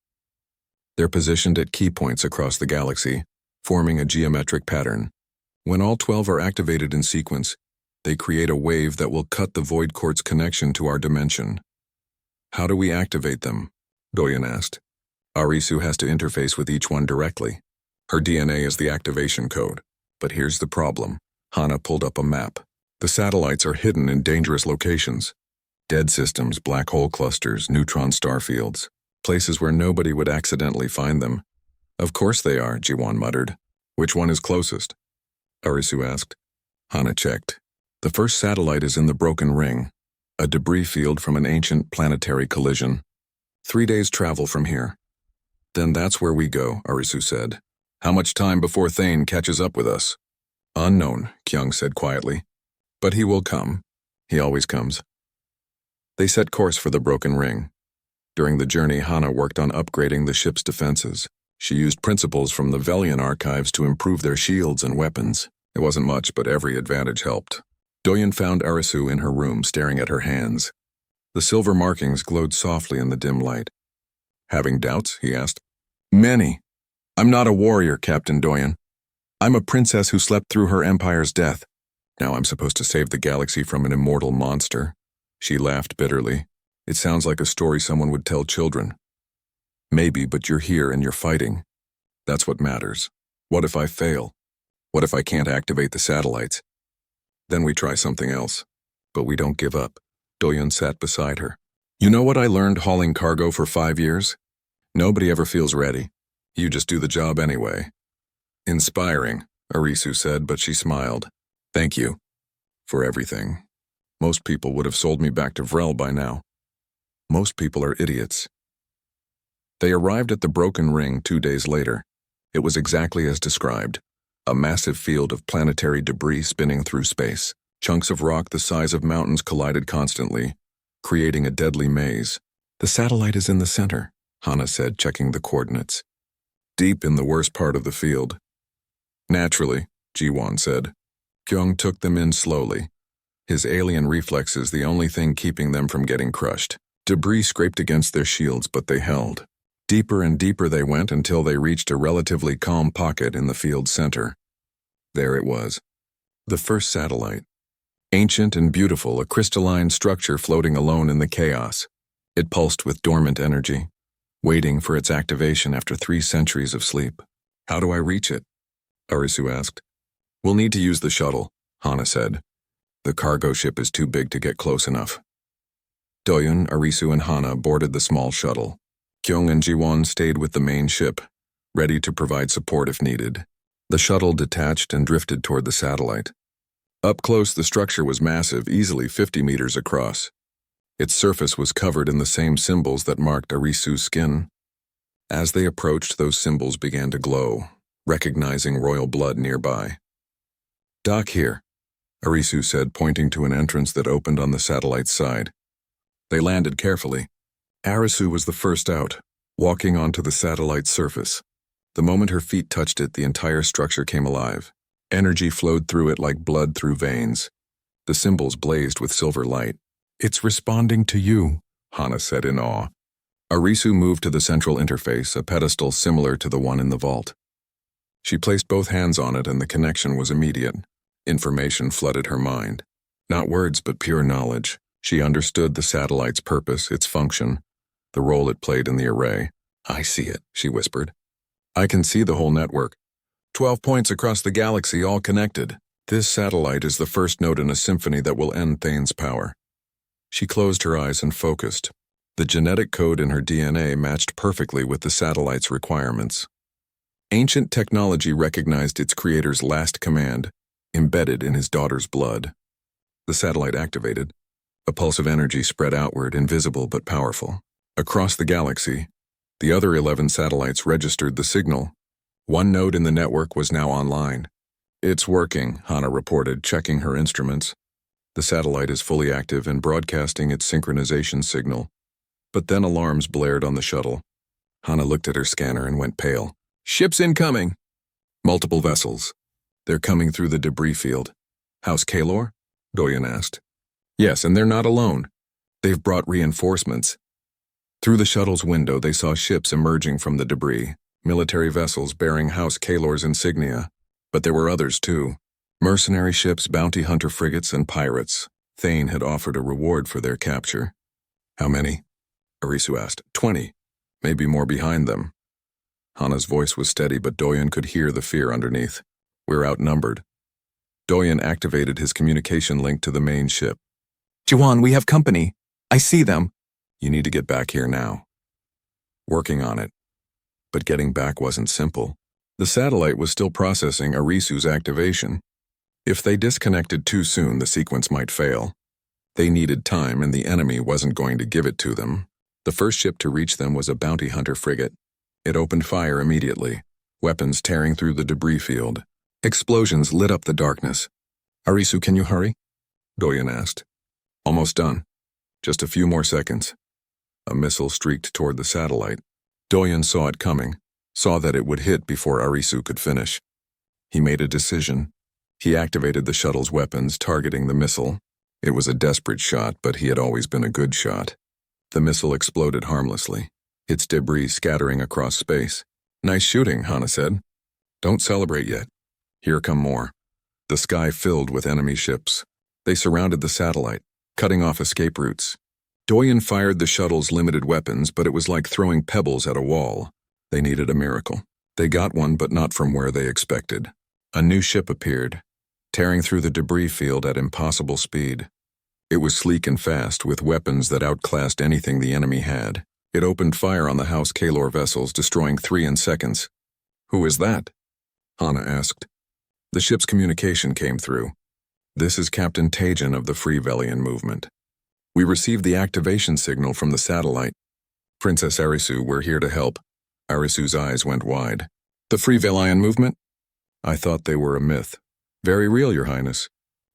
"They're positioned at key points across the galaxy, forming a geometric pattern. When all 12 are activated in sequence, they create a wave that will cut the Void Court's connection to our dimension." "How do we activate them?" Doyen asked. "Arisu has to interface with each one directly. Her DNA is the activation code. But here's the problem." Hana pulled up a map. "The satellites are hidden in dangerous locations. Dead systems, black hole clusters, neutron star fields. Places where nobody would accidentally find them." "Of course they are," Jiwon muttered. "Which one is closest?" Arisu asked. Hana checked. "The first satellite is in the Broken Ring, a debris field from an ancient planetary collision. 3 days' travel from here." "Then that's where we go," Arisu said. "How much time before Thane catches up with us?" "Unknown," Kyung said quietly. "But he will come. He always comes." They set course for the Broken Ring. During the journey, Hana worked on upgrading the ship's defenses. She used principles from the Velian archives to improve their shields and weapons. It wasn't much, but every advantage helped. Doyen found Arisu in her room, staring at her hands. The silver markings glowed softly in the dim light. "Having doubts?" he asked. "Many. I'm not a warrior, Captain Doyen. I'm a princess who slept through her empire's death. Now I'm supposed to save the galaxy from an immortal monster." She laughed bitterly. "It sounds like a story someone would tell children." "Maybe, but you're here and you're fighting. That's what matters. What if I fail? What if I can't activate the satellites? Then we try something else. But we don't give up." Doyen sat beside her. "You know what I learned hauling cargo for 5 years? Nobody ever feels ready. You just do the job anyway." "Inspiring," Arisu said, but she smiled. "Thank you. For everything. Most people would have sold me back to Vrel by now. Most people are idiots." They arrived at the Broken Ring 2 days later. It was exactly as described. A massive field of planetary debris spinning through space. Chunks of rock the size of mountains collided constantly, creating a deadly maze. "The satellite is in the center," Hana said, checking the coordinates. "Deep in the worst part of the field." "Naturally," Jiwon said. Kyung took them in slowly, his alien reflexes the only thing keeping them from getting crushed. Debris scraped against their shields, but they held. Deeper and deeper they went until they reached a relatively calm pocket in the field's center. There it was. The first satellite. Ancient and beautiful, a crystalline structure floating alone in the chaos. It pulsed with dormant energy, waiting for its activation after 3 centuries of sleep. "How do I reach it?" Arisu asked. "We'll need to use the shuttle," Hana said. The cargo ship is too big to get close enough. Doyun, Arisu, and Hana boarded the small shuttle. Kyung and Jiwon stayed with the main ship, ready to provide support if needed. The shuttle detached and drifted toward the satellite. Up close, the structure was massive, easily 50 meters across. Its surface was covered in the same symbols that marked Arisu's skin. As they approached, those symbols began to glow, recognizing royal blood nearby. "Dock here," Arisu said, pointing to an entrance that opened on the satellite's side. They landed carefully. Arisu was the first out, walking onto the satellite's surface. The moment her feet touched it, the entire structure came alive. Energy flowed through it like blood through veins. The symbols blazed with silver light. "It's responding to you," Hana said in awe. Arisu moved to the central interface, a pedestal similar to the one in the vault. She placed both hands on it and the connection was immediate. Information flooded her mind. Not words, but pure knowledge. She understood the satellite's purpose, its function, the role it played in the array. "I see it," she whispered. "I can see the whole network. 12 points across the galaxy, all connected. This satellite is the first note in a symphony that will end Thane's power." She closed her eyes and focused. The genetic code in her DNA matched perfectly with the satellite's requirements. Ancient technology recognized its creator's last command, embedded in his daughter's blood. The satellite activated. A pulse of energy spread outward, invisible but powerful. Across the galaxy, the other 11 satellites registered the signal. One node in the network was now online. "It's working," Hana reported, checking her instruments. The satellite is fully active and broadcasting its synchronization signal. But then alarms blared on the shuttle. Hana looked at her scanner and went pale. "Ships incoming!" "Multiple vessels. They're coming through the debris field." "House Kalor?" Doyen asked. "Yes, and they're not alone. They've brought reinforcements." Through the shuttle's window, they saw ships emerging from the debris, military vessels bearing House Kalor's insignia. But there were others too. Mercenary ships, bounty hunter frigates, and pirates. Thane had offered a reward for their capture. "How many?" Arisu asked. 20. Maybe more behind them." Hana's voice was steady, but Doyen could hear the fear underneath. "We're outnumbered." Doyen activated his communication link to the main ship. "Jiwon, we have company. I see them." "You need to get back here now." "Working on it." But getting back wasn't simple. The satellite was still processing Arisu's activation. If they disconnected too soon, the sequence might fail. They needed time, and the enemy wasn't going to give it to them. The first ship to reach them was a bounty hunter frigate. It opened fire immediately, weapons tearing through the debris field. Explosions lit up the darkness. "Arisu, can you hurry?" Doyen asked. "Almost done. Just a few more seconds." A missile streaked toward the satellite. Doyen saw it coming, saw that it would hit before Arisu could finish. He made a decision. He activated the shuttle's weapons, targeting the missile. It was a desperate shot, but he had always been a good shot. The missile exploded harmlessly, its debris scattering across space. "Nice shooting," Hana said. "Don't celebrate yet. Here come more." The sky filled with enemy ships. They surrounded the satellite, cutting off escape routes. Doyen fired the shuttle's limited weapons, but it was like throwing pebbles at a wall. They needed a miracle. They got one, but not from where they expected. A new ship appeared, tearing through the debris field at impossible speed. It was sleek and fast, with weapons that outclassed anything the enemy had. It opened fire on the House Kalor vessels, destroying 3 in seconds. "Who is that?" Hana asked. The ship's communication came through. "This is Captain Tajan of the Free Velian movement. We received the activation signal from the satellite. Princess Arisu, we're here to help." Arisu's eyes went wide. "The Free Velian movement? I thought they were a myth." "Very real, Your Highness.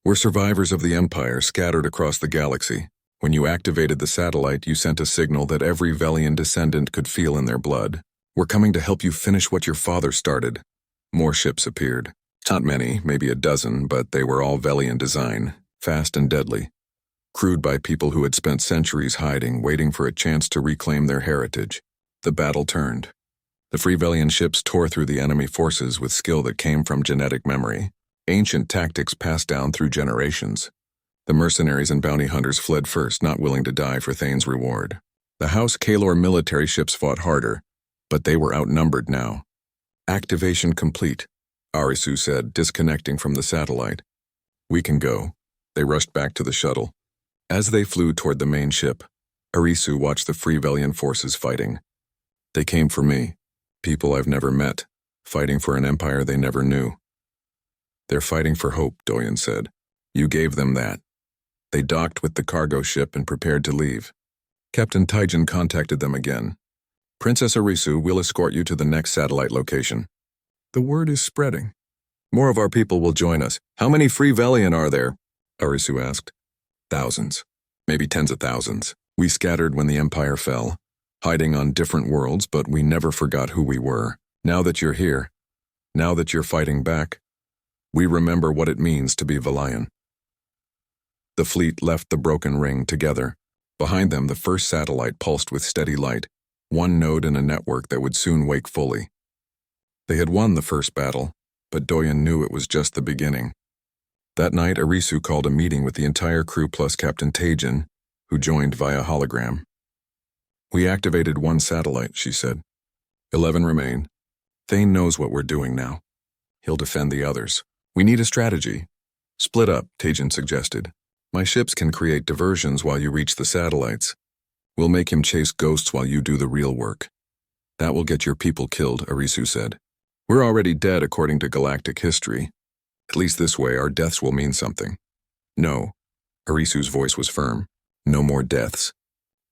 We're survivors of the Empire scattered across the galaxy. When you activated the satellite, you sent a signal that every Velian descendant could feel in their blood. We're coming to help you finish what your father started." More ships appeared. Not many, maybe a dozen, but they were all Velian design, fast and deadly. Crewed by people who had spent centuries hiding, waiting for a chance to reclaim their heritage. The battle turned. The Free Velian ships tore through the enemy forces with skill that came from genetic memory. Ancient tactics passed down through generations. The mercenaries and bounty hunters fled first, not willing to die for Thane's reward. The House Kalor military ships fought harder, but they were outnumbered now. "Activation complete," Arisu said, disconnecting from the satellite. "We can go." They rushed back to the shuttle. As they flew toward the main ship, Arisu watched the Free Velian forces fighting. They came for me, people I've never met, fighting for an empire they never knew. They're fighting for hope, Doyen said. You gave them that. They docked with the cargo ship and prepared to leave. Captain Taijin contacted them again. Princess Arisu will escort you to the next satellite location. The word is spreading. More of our people will join us. How many Free Velian are there? Arisu asked. Thousands. Maybe tens of thousands. We scattered when the empire fell, hiding on different worlds, but we never forgot who we were. Now that you're here, now that you're fighting back, we remember what it means to be Velian. The fleet left the broken ring together. Behind them, the first satellite pulsed with steady light, one node in a network that would soon wake fully. They had won the first battle, but Doyen knew it was just the beginning. That night, Arisu called a meeting with the entire crew plus Captain Taijin, who joined via hologram. We activated one satellite, she said. 11 remain. Thane knows what we're doing now. He'll defend the others. We need a strategy. Split up, Taijin suggested. My ships can create diversions while you reach the satellites. We'll make him chase ghosts while you do the real work. That will get your people killed, Arisu said. We're already dead according to galactic history. At least this way our deaths will mean something. No. Arisu's voice was firm. No more deaths.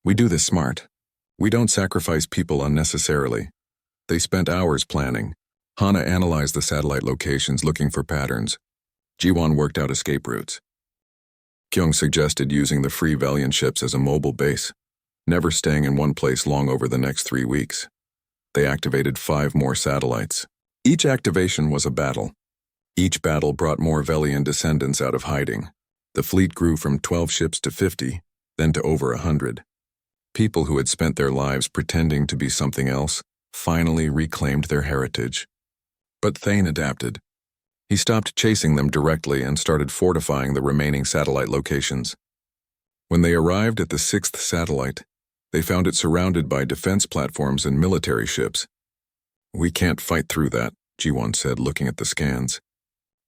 We do this smart. We don't sacrifice people unnecessarily. They spent hours planning. Hana analyzed the satellite locations looking for patterns. Jiwon worked out escape routes. Kyung suggested using the Free Velian ships as a mobile base, never staying in one place long over the next 3 weeks. They activated 5 more satellites. Each activation was a battle. Each battle brought more Velian descendants out of hiding. The fleet grew from 12 ships to 50, then to over 100. People who had spent their lives pretending to be something else finally reclaimed their heritage. But Thane adapted. He stopped chasing them directly and started fortifying the remaining satellite locations. When they arrived at the 6th satellite, they found it surrounded by defense platforms and military ships. We can't fight through that, Jiwon said, looking at the scans.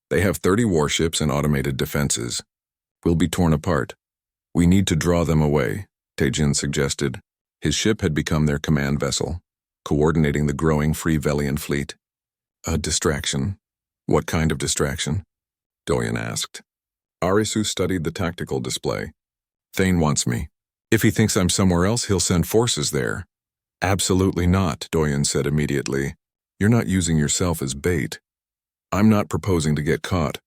They have 30 warships and automated defenses. We'll be torn apart. We need to draw them away, Taijin suggested. His ship had become their command vessel, coordinating the growing Free Velian fleet. A distraction. What kind of distraction? Doyen asked. Arisu studied the tactical display. Thane wants me. If he thinks I'm somewhere else, he'll send forces there. Absolutely not, Doyen said immediately. You're not using yourself as bait. I'm not proposing to get caught.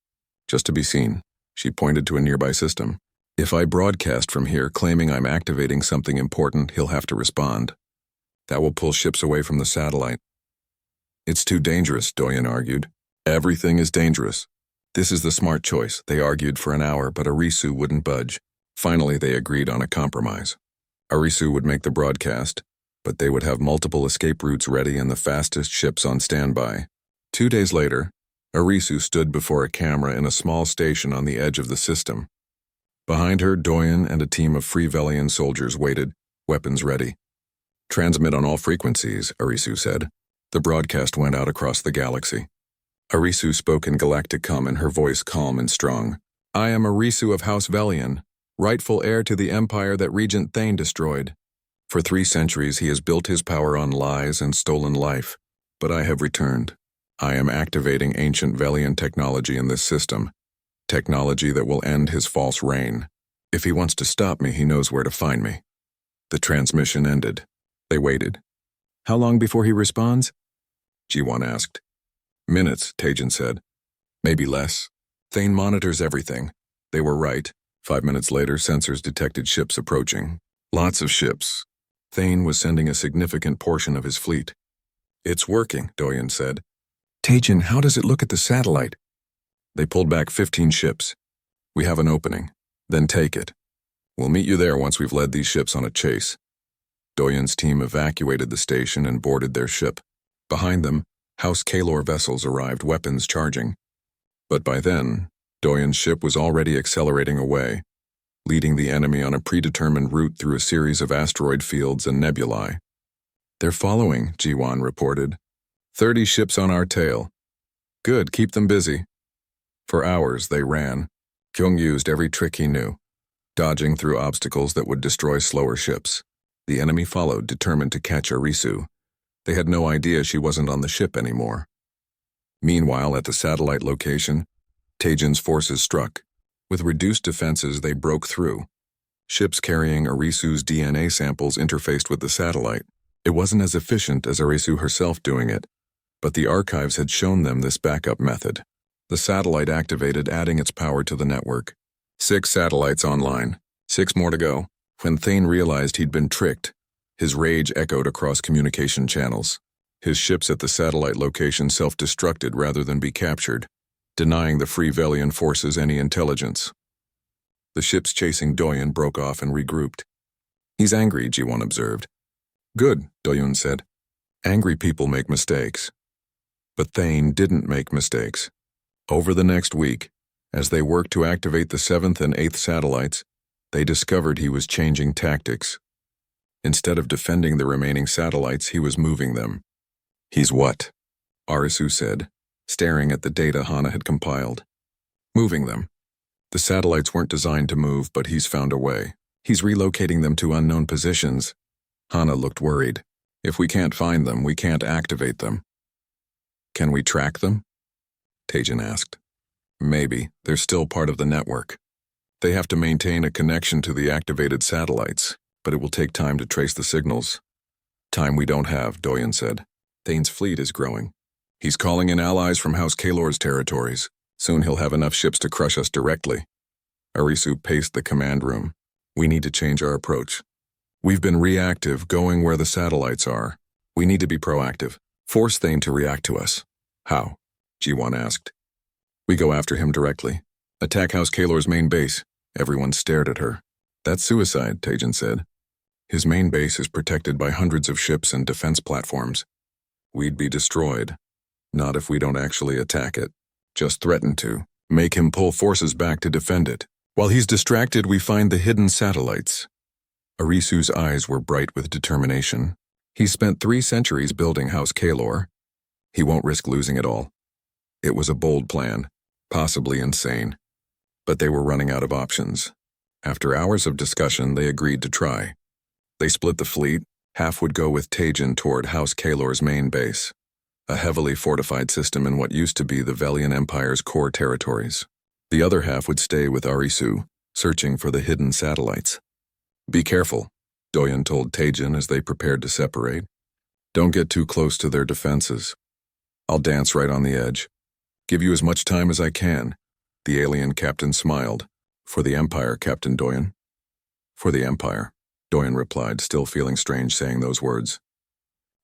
Just to be seen. She pointed to a nearby system. If I broadcast from here claiming I'm activating something important, he'll have to respond. That will pull ships away from the satellite. It's too dangerous, Doyen argued. Everything is dangerous. This is the smart choice. They argued for an hour, but Arisu wouldn't budge. Finally, they agreed on a compromise. Arisu would make the broadcast, but they would have multiple escape routes ready and the fastest ships on standby. 2 days later, Arisu stood before a camera in a small station on the edge of the system. Behind her, Doyen and a team of Free Velian soldiers waited, weapons ready. Transmit on all frequencies, Arisu said. The broadcast went out across the galaxy. Arisu spoke in Galactic Common, her voice calm and strong. I am Arisu of House Velian, rightful heir to the empire that Regent Thane destroyed. For 3 centuries he has built his power on lies and stolen life, but I have returned. I am activating ancient Velian technology in this system, technology that will end his false reign. If he wants to stop me, he knows where to find me. The transmission ended. They waited. How long before he responds? Jiwon asked. Minutes, Taijin said. Maybe less. Thane monitors everything. They were right. 5 minutes later, sensors detected ships approaching. Lots of ships. Thane was sending a significant portion of his fleet. It's working, Doyen said. Taijin, how does it look at the satellite? They pulled back 15 ships. We have an opening. Then take it. We'll meet you there once we've led these ships on a chase. Doyen's team evacuated the station and boarded their ship. Behind them, House Kalor vessels arrived, weapons charging. But by then, Doyen's ship was already accelerating away, leading the enemy on a predetermined route through a series of asteroid fields and nebulae. They're following, Jiwon reported. 30 ships on our tail. Good, keep them busy. For hours they ran, Kyung used every trick he knew, dodging through obstacles that would destroy slower ships. The enemy followed, determined to catch Arisu. They had no idea she wasn't on the ship anymore. Meanwhile, at the satellite location, Taejin's forces struck. With reduced defenses, they broke through. Ships carrying Arisu's DNA samples interfaced with the satellite. It wasn't as efficient as Arisu herself doing it, but the archives had shown them this backup method. The satellite activated, adding its power to the network. 6 satellites online, 6 more to go. When Thane realized he'd been tricked, his rage echoed across communication channels. His ships at the satellite location self-destructed rather than be captured, denying the Free Velian forces any intelligence. The ships chasing Doyon broke off and regrouped. "He's angry," Ji-won observed. "Good," Doyon said. "Angry people make mistakes." But Thane didn't make mistakes. Over the next week, as they worked to activate the 7th and 8th satellites, they discovered he was changing tactics. Instead of defending the remaining satellites, he was moving them. "He's what?" Arisu said, staring at the data Hana had compiled. "Moving them. The satellites weren't designed to move, but he's found a way. He's relocating them to unknown positions." Hana looked worried. "If we can't find them, we can't activate them." "Can we track them?" Taejin asked. "Maybe. They're still part of the network. They have to maintain a connection to the activated satellites, but it will take time to trace the signals." "Time we don't have," Doyon said. "Thane's fleet is growing. He's calling in allies from House Kalor's territories. Soon he'll have enough ships to crush us directly." Arisu paced the command room. "We need to change our approach. We've been reactive, going where the satellites are. We need to be proactive. Force Thane to react to us." "How?" Ji-won asked. "We go after him directly. Attack House Kalor's main base." Everyone stared at her. "That's suicide," Taejin said. "His main base is protected by hundreds of ships and defense platforms. We'd be destroyed. Not if we don't actually attack it. Just threaten to. Make him pull forces back to defend it. While he's distracted, we find the hidden satellites." Arisu's eyes were bright with determination. He spent 3 centuries building House Kalor. He won't risk losing it all. It was a bold plan, possibly insane. But they were running out of options. After hours of discussion, they agreed to try. They split the fleet. Half would go with Taejin toward House Kalor's main base, a heavily fortified system in what used to be the Velian Empire's core territories. The other half would stay with Arisu, searching for the hidden satellites. "Be careful," Doyon told Taejin as they prepared to separate. "Don't get too close to their defenses. I'll dance right on the edge. Give you as much time as I can." The alien captain smiled. "For the Empire, Captain Doyon." "For the Empire," Doyon replied, still feeling strange saying those words.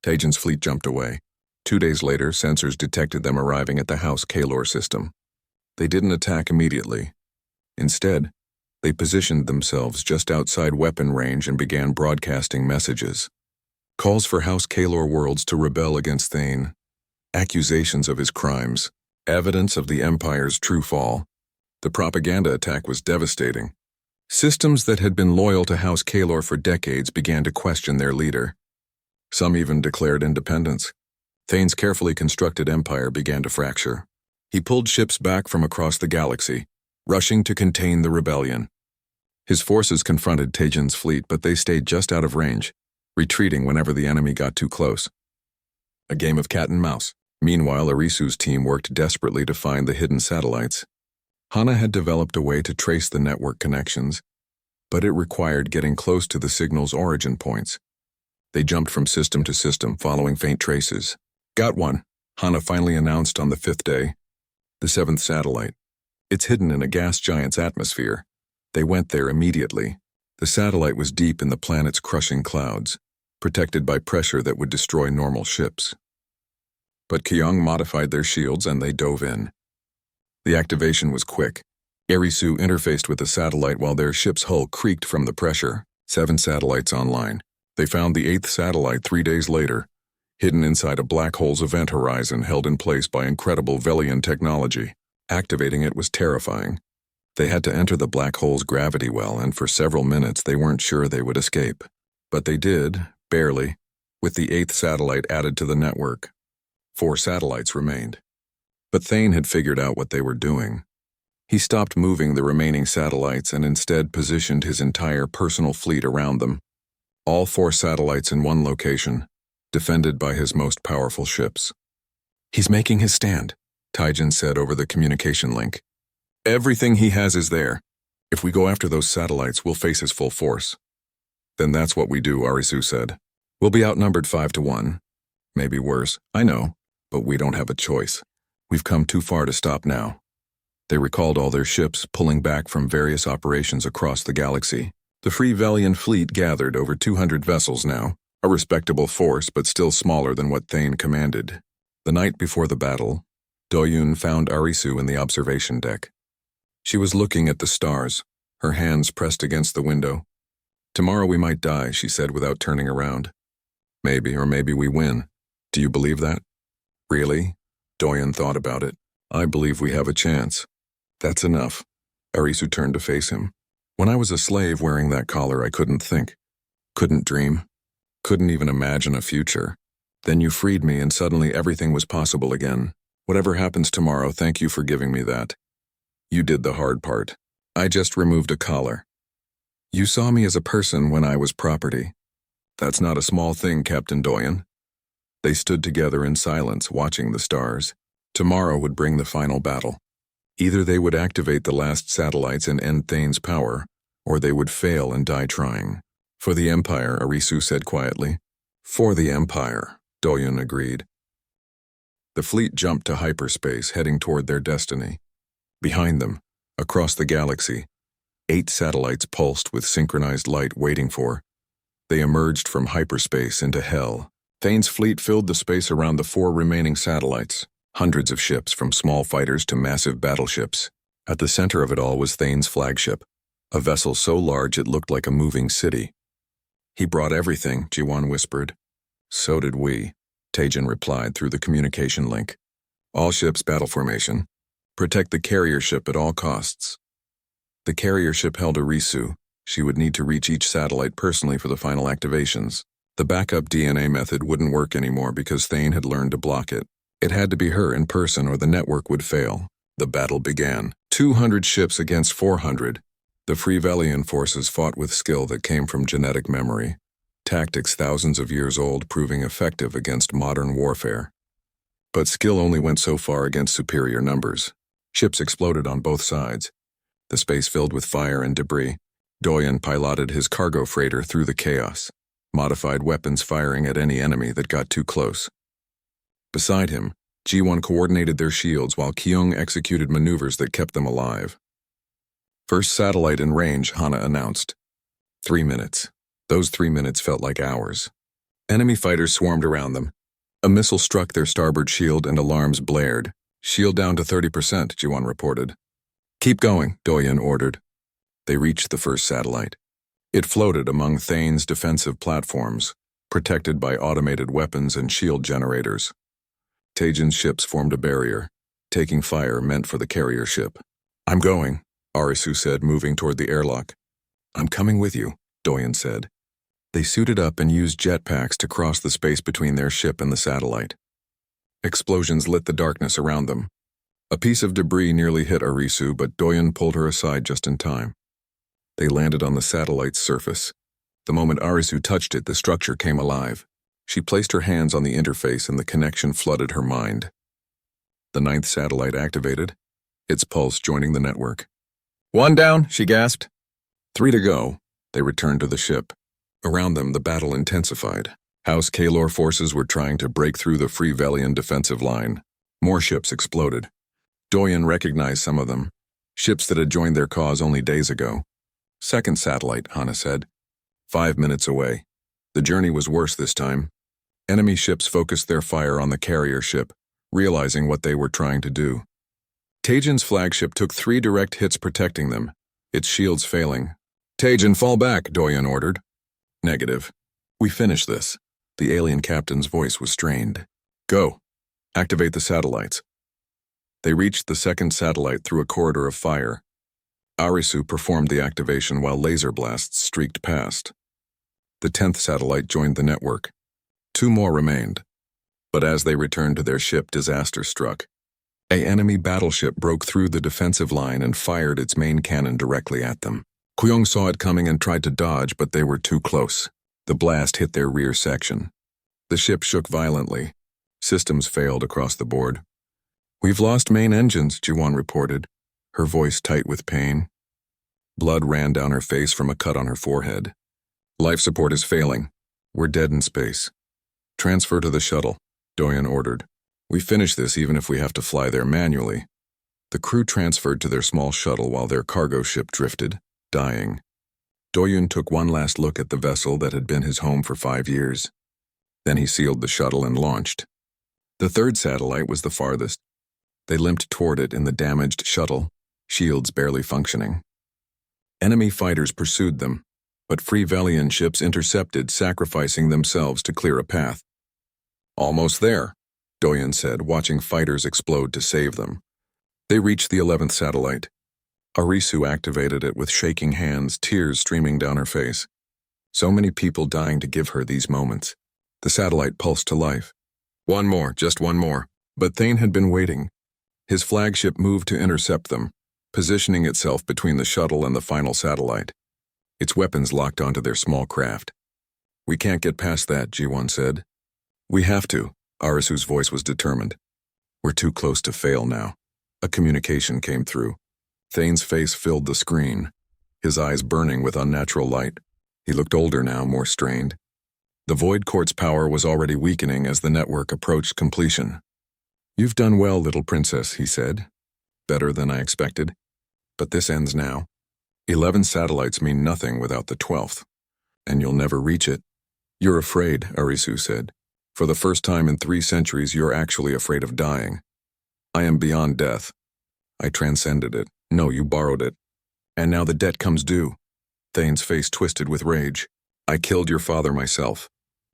Taejin's fleet jumped away. 2 days later, sensors detected them arriving at the House Kalor system. They didn't attack immediately. Instead, they positioned themselves just outside weapon range and began broadcasting messages. Calls for House Kalor worlds to rebel against Thane. Accusations of his crimes. Evidence of the Empire's true fall. The propaganda attack was devastating. Systems that had been loyal to House Kalor for decades began to question their leader. Some even declared independence. Thane's carefully constructed empire began to fracture. He pulled ships back from across the galaxy, rushing to contain the rebellion. His forces confronted Taejin's fleet, but they stayed just out of range, retreating whenever the enemy got too close. A game of cat and mouse. Meanwhile, Arisu's team worked desperately to find the hidden satellites. Hana had developed a way to trace the network connections, but it required getting close to the signal's origin points. They jumped from system to system, following faint traces. "Got one," Hana finally announced on the 5th day. "The 7th satellite. It's hidden in a gas giant's atmosphere." They went there immediately. The satellite was deep in the planet's crushing clouds, protected by pressure that would destroy normal ships. But Kyung modified their shields and they dove in. The activation was quick. Arisu interfaced with the satellite while their ship's hull creaked from the pressure. 7 satellites online. They found the 8th satellite 3 days later, hidden inside a black hole's event horizon held in place by incredible Velian technology. Activating it was terrifying. They had to enter the black hole's gravity well, and for several minutes they weren't sure they would escape. But they did, barely, with the 8th satellite added to the network. 4 satellites remained. But Thane had figured out what they were doing. He stopped moving the remaining satellites and instead positioned his entire personal fleet around them. All 4 satellites in one location, defended by his most powerful ships. "He's making his stand," Taijin said over the communication link. "Everything he has is there. If we go after those satellites, we'll face his full force." "Then that's what we do," Arisu said. "We'll be outnumbered 5-1. Maybe worse, I know, but we don't have a choice. We've come too far to stop now." They recalled all their ships, pulling back from various operations across the galaxy. The Free Velian fleet gathered over 200 vessels now, a respectable force but still smaller than what Thane commanded. The night before the battle, Doyun found Arisu in the observation deck. She was looking at the stars, her hands pressed against the window. "Tomorrow we might die," she said without turning around. "Maybe, or maybe we win. Do you believe that?" "Really?" Doyun thought about it. "I believe we have a chance." "That's enough." Arisu turned to face him. "When I was a slave wearing that collar, I couldn't think. Couldn't dream. Couldn't even imagine a future. Then you freed me and suddenly everything was possible again. Whatever happens tomorrow, thank you for giving me that. You did the hard part. I just removed a collar. You saw me as a person when I was property. That's not a small thing, Captain Doyen." They stood together in silence, watching the stars. Tomorrow would bring the final battle. Either they would activate the last satellites and end Thane's power, or they would fail and die trying. "For the Empire," Arisu said quietly. "For the Empire," Doyen agreed. The fleet jumped to hyperspace, heading toward their destiny. Behind them, across the galaxy, 8 satellites pulsed with synchronized light waiting for. They emerged from hyperspace into hell. Thane's fleet filled the space around the 4 remaining satellites, hundreds of ships from small fighters to massive battleships. At the center of it all was Thane's flagship, a vessel so large it looked like a moving city. "He brought everything," Jiwan whispered. "So did we," Taijin replied through the communication link. "All ships battle formation. Protect the carrier ship at all costs." The carrier ship held Arisu. She would need to reach each satellite personally for the final activations. The backup DNA method wouldn't work anymore because Thane had learned to block it. It had to be her in person or the network would fail. The battle began. 200 ships against 400. The Free Velian forces fought with skill that came from genetic memory. Tactics thousands of years old proving effective against modern warfare. But skill only went so far against superior numbers. Ships exploded on both sides. The space filled with fire and debris. Doyen piloted his cargo freighter through the chaos, modified weapons firing at any enemy that got too close. Beside him, G1 coordinated their shields while Kyung executed maneuvers that kept them alive. "First satellite in range," Hana announced. 3 minutes. Those 3 minutes felt like hours. Enemy fighters swarmed around them. A missile struck their starboard shield and alarms blared. "Shield down to 30%, G1 reported. "Keep going," Doyen ordered. They reached the first satellite. It floated among Thane's defensive platforms, protected by automated weapons and shield generators. Taijin's ships formed a barrier, taking fire meant for the carrier ship. "I'm going," Arisu said, moving toward the airlock. "I'm coming with you," Doyen said. They suited up and used jetpacks to cross the space between their ship and the satellite. Explosions lit the darkness around them. A piece of debris nearly hit Arisu, but Doyen pulled her aside just in time. They landed on the satellite's surface. The moment Arisu touched it, the structure came alive. She placed her hands on the interface and the connection flooded her mind. The 9th satellite activated, its pulse joining the network. "One down," she gasped. 3 to go. They returned to the ship. Around them, the battle intensified. House Kalor forces were trying to break through the Free Velian defensive line. More ships exploded. Doyen recognized some of them, ships that had joined their cause only days ago. "Second satellite," Hana said. 5 minutes away. The journey was worse this time. Enemy ships focused their fire on the carrier ship, realizing what they were trying to do. Taijin's flagship took 3 direct hits protecting them, its shields failing. "Taijin, fall back," Doyen ordered. "Negative. We finish this." The alien captain's voice was strained. "Go. Activate the satellites." They reached the second satellite through a corridor of fire. Arisu performed the activation while laser blasts streaked past. The 10th satellite joined the network. 2 more remained. But as they returned to their ship, disaster struck. An enemy battleship broke through the defensive line and fired its main cannon directly at them. Kuyong saw it coming and tried to dodge, but they were too close. The blast hit their rear section. The ship shook violently. Systems failed across the board. "We've lost main engines," Jiwon reported, her voice tight with pain. Blood ran down her face from a cut on her forehead. "Life support is failing. We're dead in space. Transfer to the shuttle," Doyen ordered. "We finish this even if we have to fly there manually." The crew transferred to their small shuttle while their cargo ship drifted, dying. Doyen took one last look at the vessel that had been his home for 5 years. Then he sealed the shuttle and launched. The third satellite was the farthest. They limped toward it in the damaged shuttle, shields barely functioning. Enemy fighters pursued them, but Free Velian ships intercepted, sacrificing themselves to clear a path. "Almost there," Doyen said, watching fighters explode to save them. They reached the 11th satellite. Arisu activated it with shaking hands, tears streaming down her face. So many people dying to give her these moments. The satellite pulsed to life. One more, just one more. But Thane had been waiting. His flagship moved to intercept them, positioning itself between the shuttle and the final satellite. Its weapons locked onto their small craft. "We can't get past that," Jiwon said. "We have to," Arisu's voice was determined. "We're too close to fail now." A communication came through. Thane's face filled the screen, his eyes burning with unnatural light. He looked older now, more strained. The Void Court's power was already weakening as the network approached completion. "You've done well, little princess," he said. "Better than I expected. But this ends now. 11 satellites mean nothing without the 12th. And you'll never reach it." "You're afraid," Arisu said. "For the first time in 3 centuries, you're actually afraid of dying." "I am beyond death. I transcended it. No, you borrowed it. And now the debt comes due." Thane's face twisted with rage. "I killed your father myself.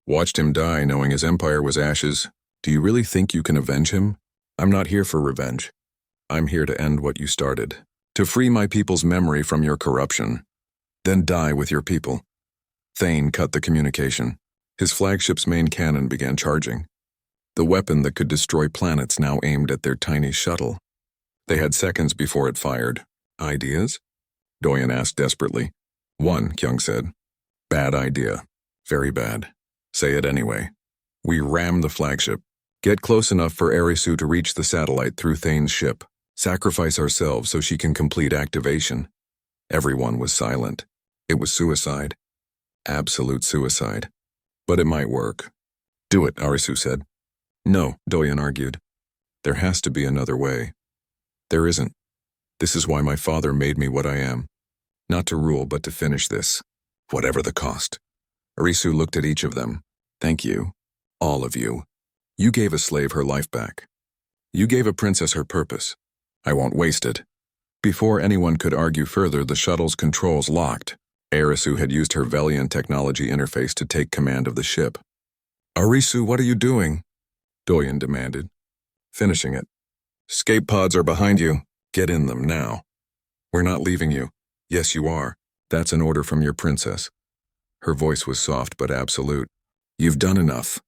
Watched him die knowing his empire was ashes. Do you really think you can avenge him? I'm not here for revenge. I'm here to end what you started. To free my people's memory from your corruption. Then die with your people." Thane cut the communication. His flagship's main cannon began charging. The weapon that could destroy planets now aimed at their tiny shuttle. They had seconds before it fired. "Ideas?" Doyen asked desperately. "One," Kyung said. "Bad idea. Very bad. Say it anyway. We ram the flagship. Get close enough for Arisu to reach the satellite through Thane's ship. Sacrifice ourselves so she can complete activation." Everyone was silent. It was suicide. Absolute suicide. But it might work. "Do it," Arisu said. "No," Doyen argued. "There has to be another way." "There isn't. This is why my father made me what I am. Not to rule, but to finish this. Whatever the cost." Arisu looked at each of them. "Thank you. All of you. You gave a slave her life back. You gave a princess her purpose. I won't waste it." Before anyone could argue further, the shuttle's controls locked. Arisu had used her Velian technology interface to take command of the ship. "Arisu, what are you doing?" Doyen demanded. "Finishing it. Escape pods are behind you. Get in them now." "We're not leaving you." "Yes, you are. That's an order from your princess." Her voice was soft but absolute. "You've done enough.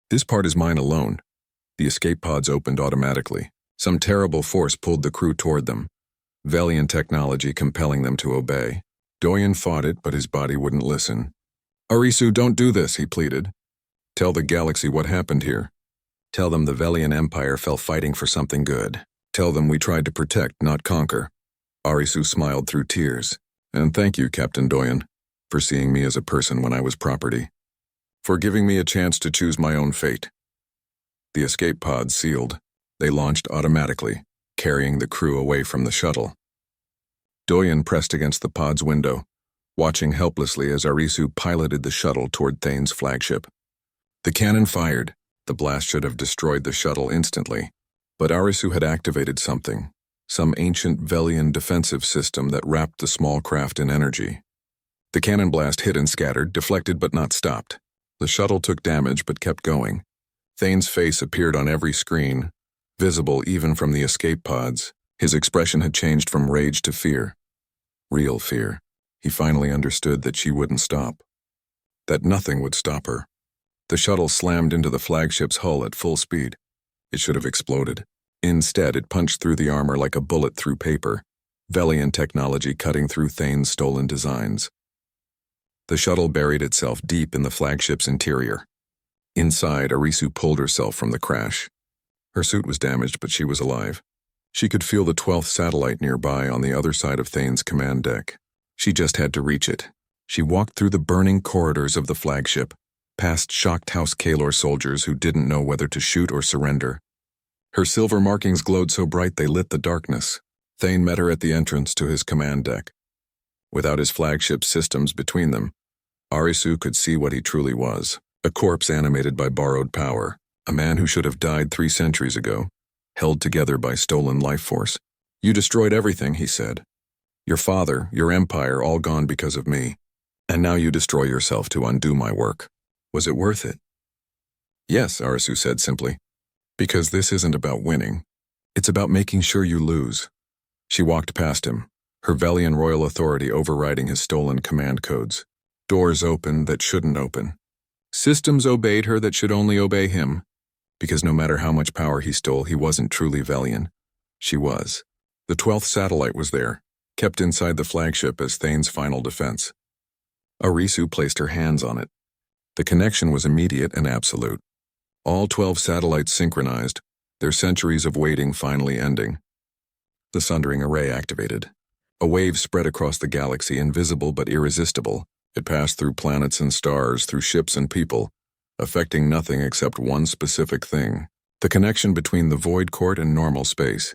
This part is mine alone." The escape pods opened automatically. Some terrible force pulled the crew toward them. Velian technology compelling them to obey. Doyen fought it, but his body wouldn't listen. "Arisu, don't do this," he pleaded. "Tell the galaxy what happened here. Tell them the Velian Empire fell fighting for something good. Tell them we tried to protect, not conquer." Arisu smiled through tears. "And thank you, Captain Doyen, for seeing me as a person when I was property. For giving me a chance to choose my own fate." The escape pods sealed. They launched automatically, carrying the crew away from the shuttle. Doyen pressed against the pod's window, watching helplessly as Arisu piloted the shuttle toward Thane's flagship. The cannon fired. The blast should have destroyed the shuttle instantly, but Arisu had activated something, some ancient Velian defensive system that wrapped the small craft in energy. The cannon blast hit and scattered, deflected but not stopped. The shuttle took damage but kept going. Thane's face appeared on every screen, visible even from the escape pods. His expression had changed from rage to fear. Real fear. He finally understood that she wouldn't stop. That nothing would stop her. The shuttle slammed into the flagship's hull at full speed. It should have exploded. Instead, it punched through the armor like a bullet through paper, Velian technology cutting through Thane's stolen designs. The shuttle buried itself deep in the flagship's interior. Inside, Arisu pulled herself from the crash. Her suit was damaged, but she was alive. She could feel the 12th satellite nearby on the other side of Thane's command deck. She just had to reach it. She walked through the burning corridors of the flagship, past shocked House Kalor soldiers who didn't know whether to shoot or surrender. Her silver markings glowed so bright they lit the darkness. Thane met her at the entrance to his command deck. Without his flagship systems between them, Arisu could see what he truly was, a corpse animated by borrowed power, a man who should have died 3 centuries ago, held together by stolen life force. "You destroyed everything," he said. "Your father, your empire, all gone because of me. And now you destroy yourself to undo my work. Was it worth it?" "Yes," Arisu said simply. "Because this isn't about winning. It's about making sure you lose." She walked past him, her Velian royal authority overriding his stolen command codes. Doors opened that shouldn't open. Systems obeyed her that should only obey him. Because no matter how much power he stole, he wasn't truly Velian. She was. The 12th satellite was there, kept inside the flagship as Thane's final defense. Arisu placed her hands on it. The connection was immediate and absolute. All 12 satellites synchronized, their centuries of waiting finally ending. The sundering array activated. A wave spread across the galaxy, invisible but irresistible. It passed through planets and stars, through ships and people, affecting nothing except one specific thing: the connection between the void court and normal space.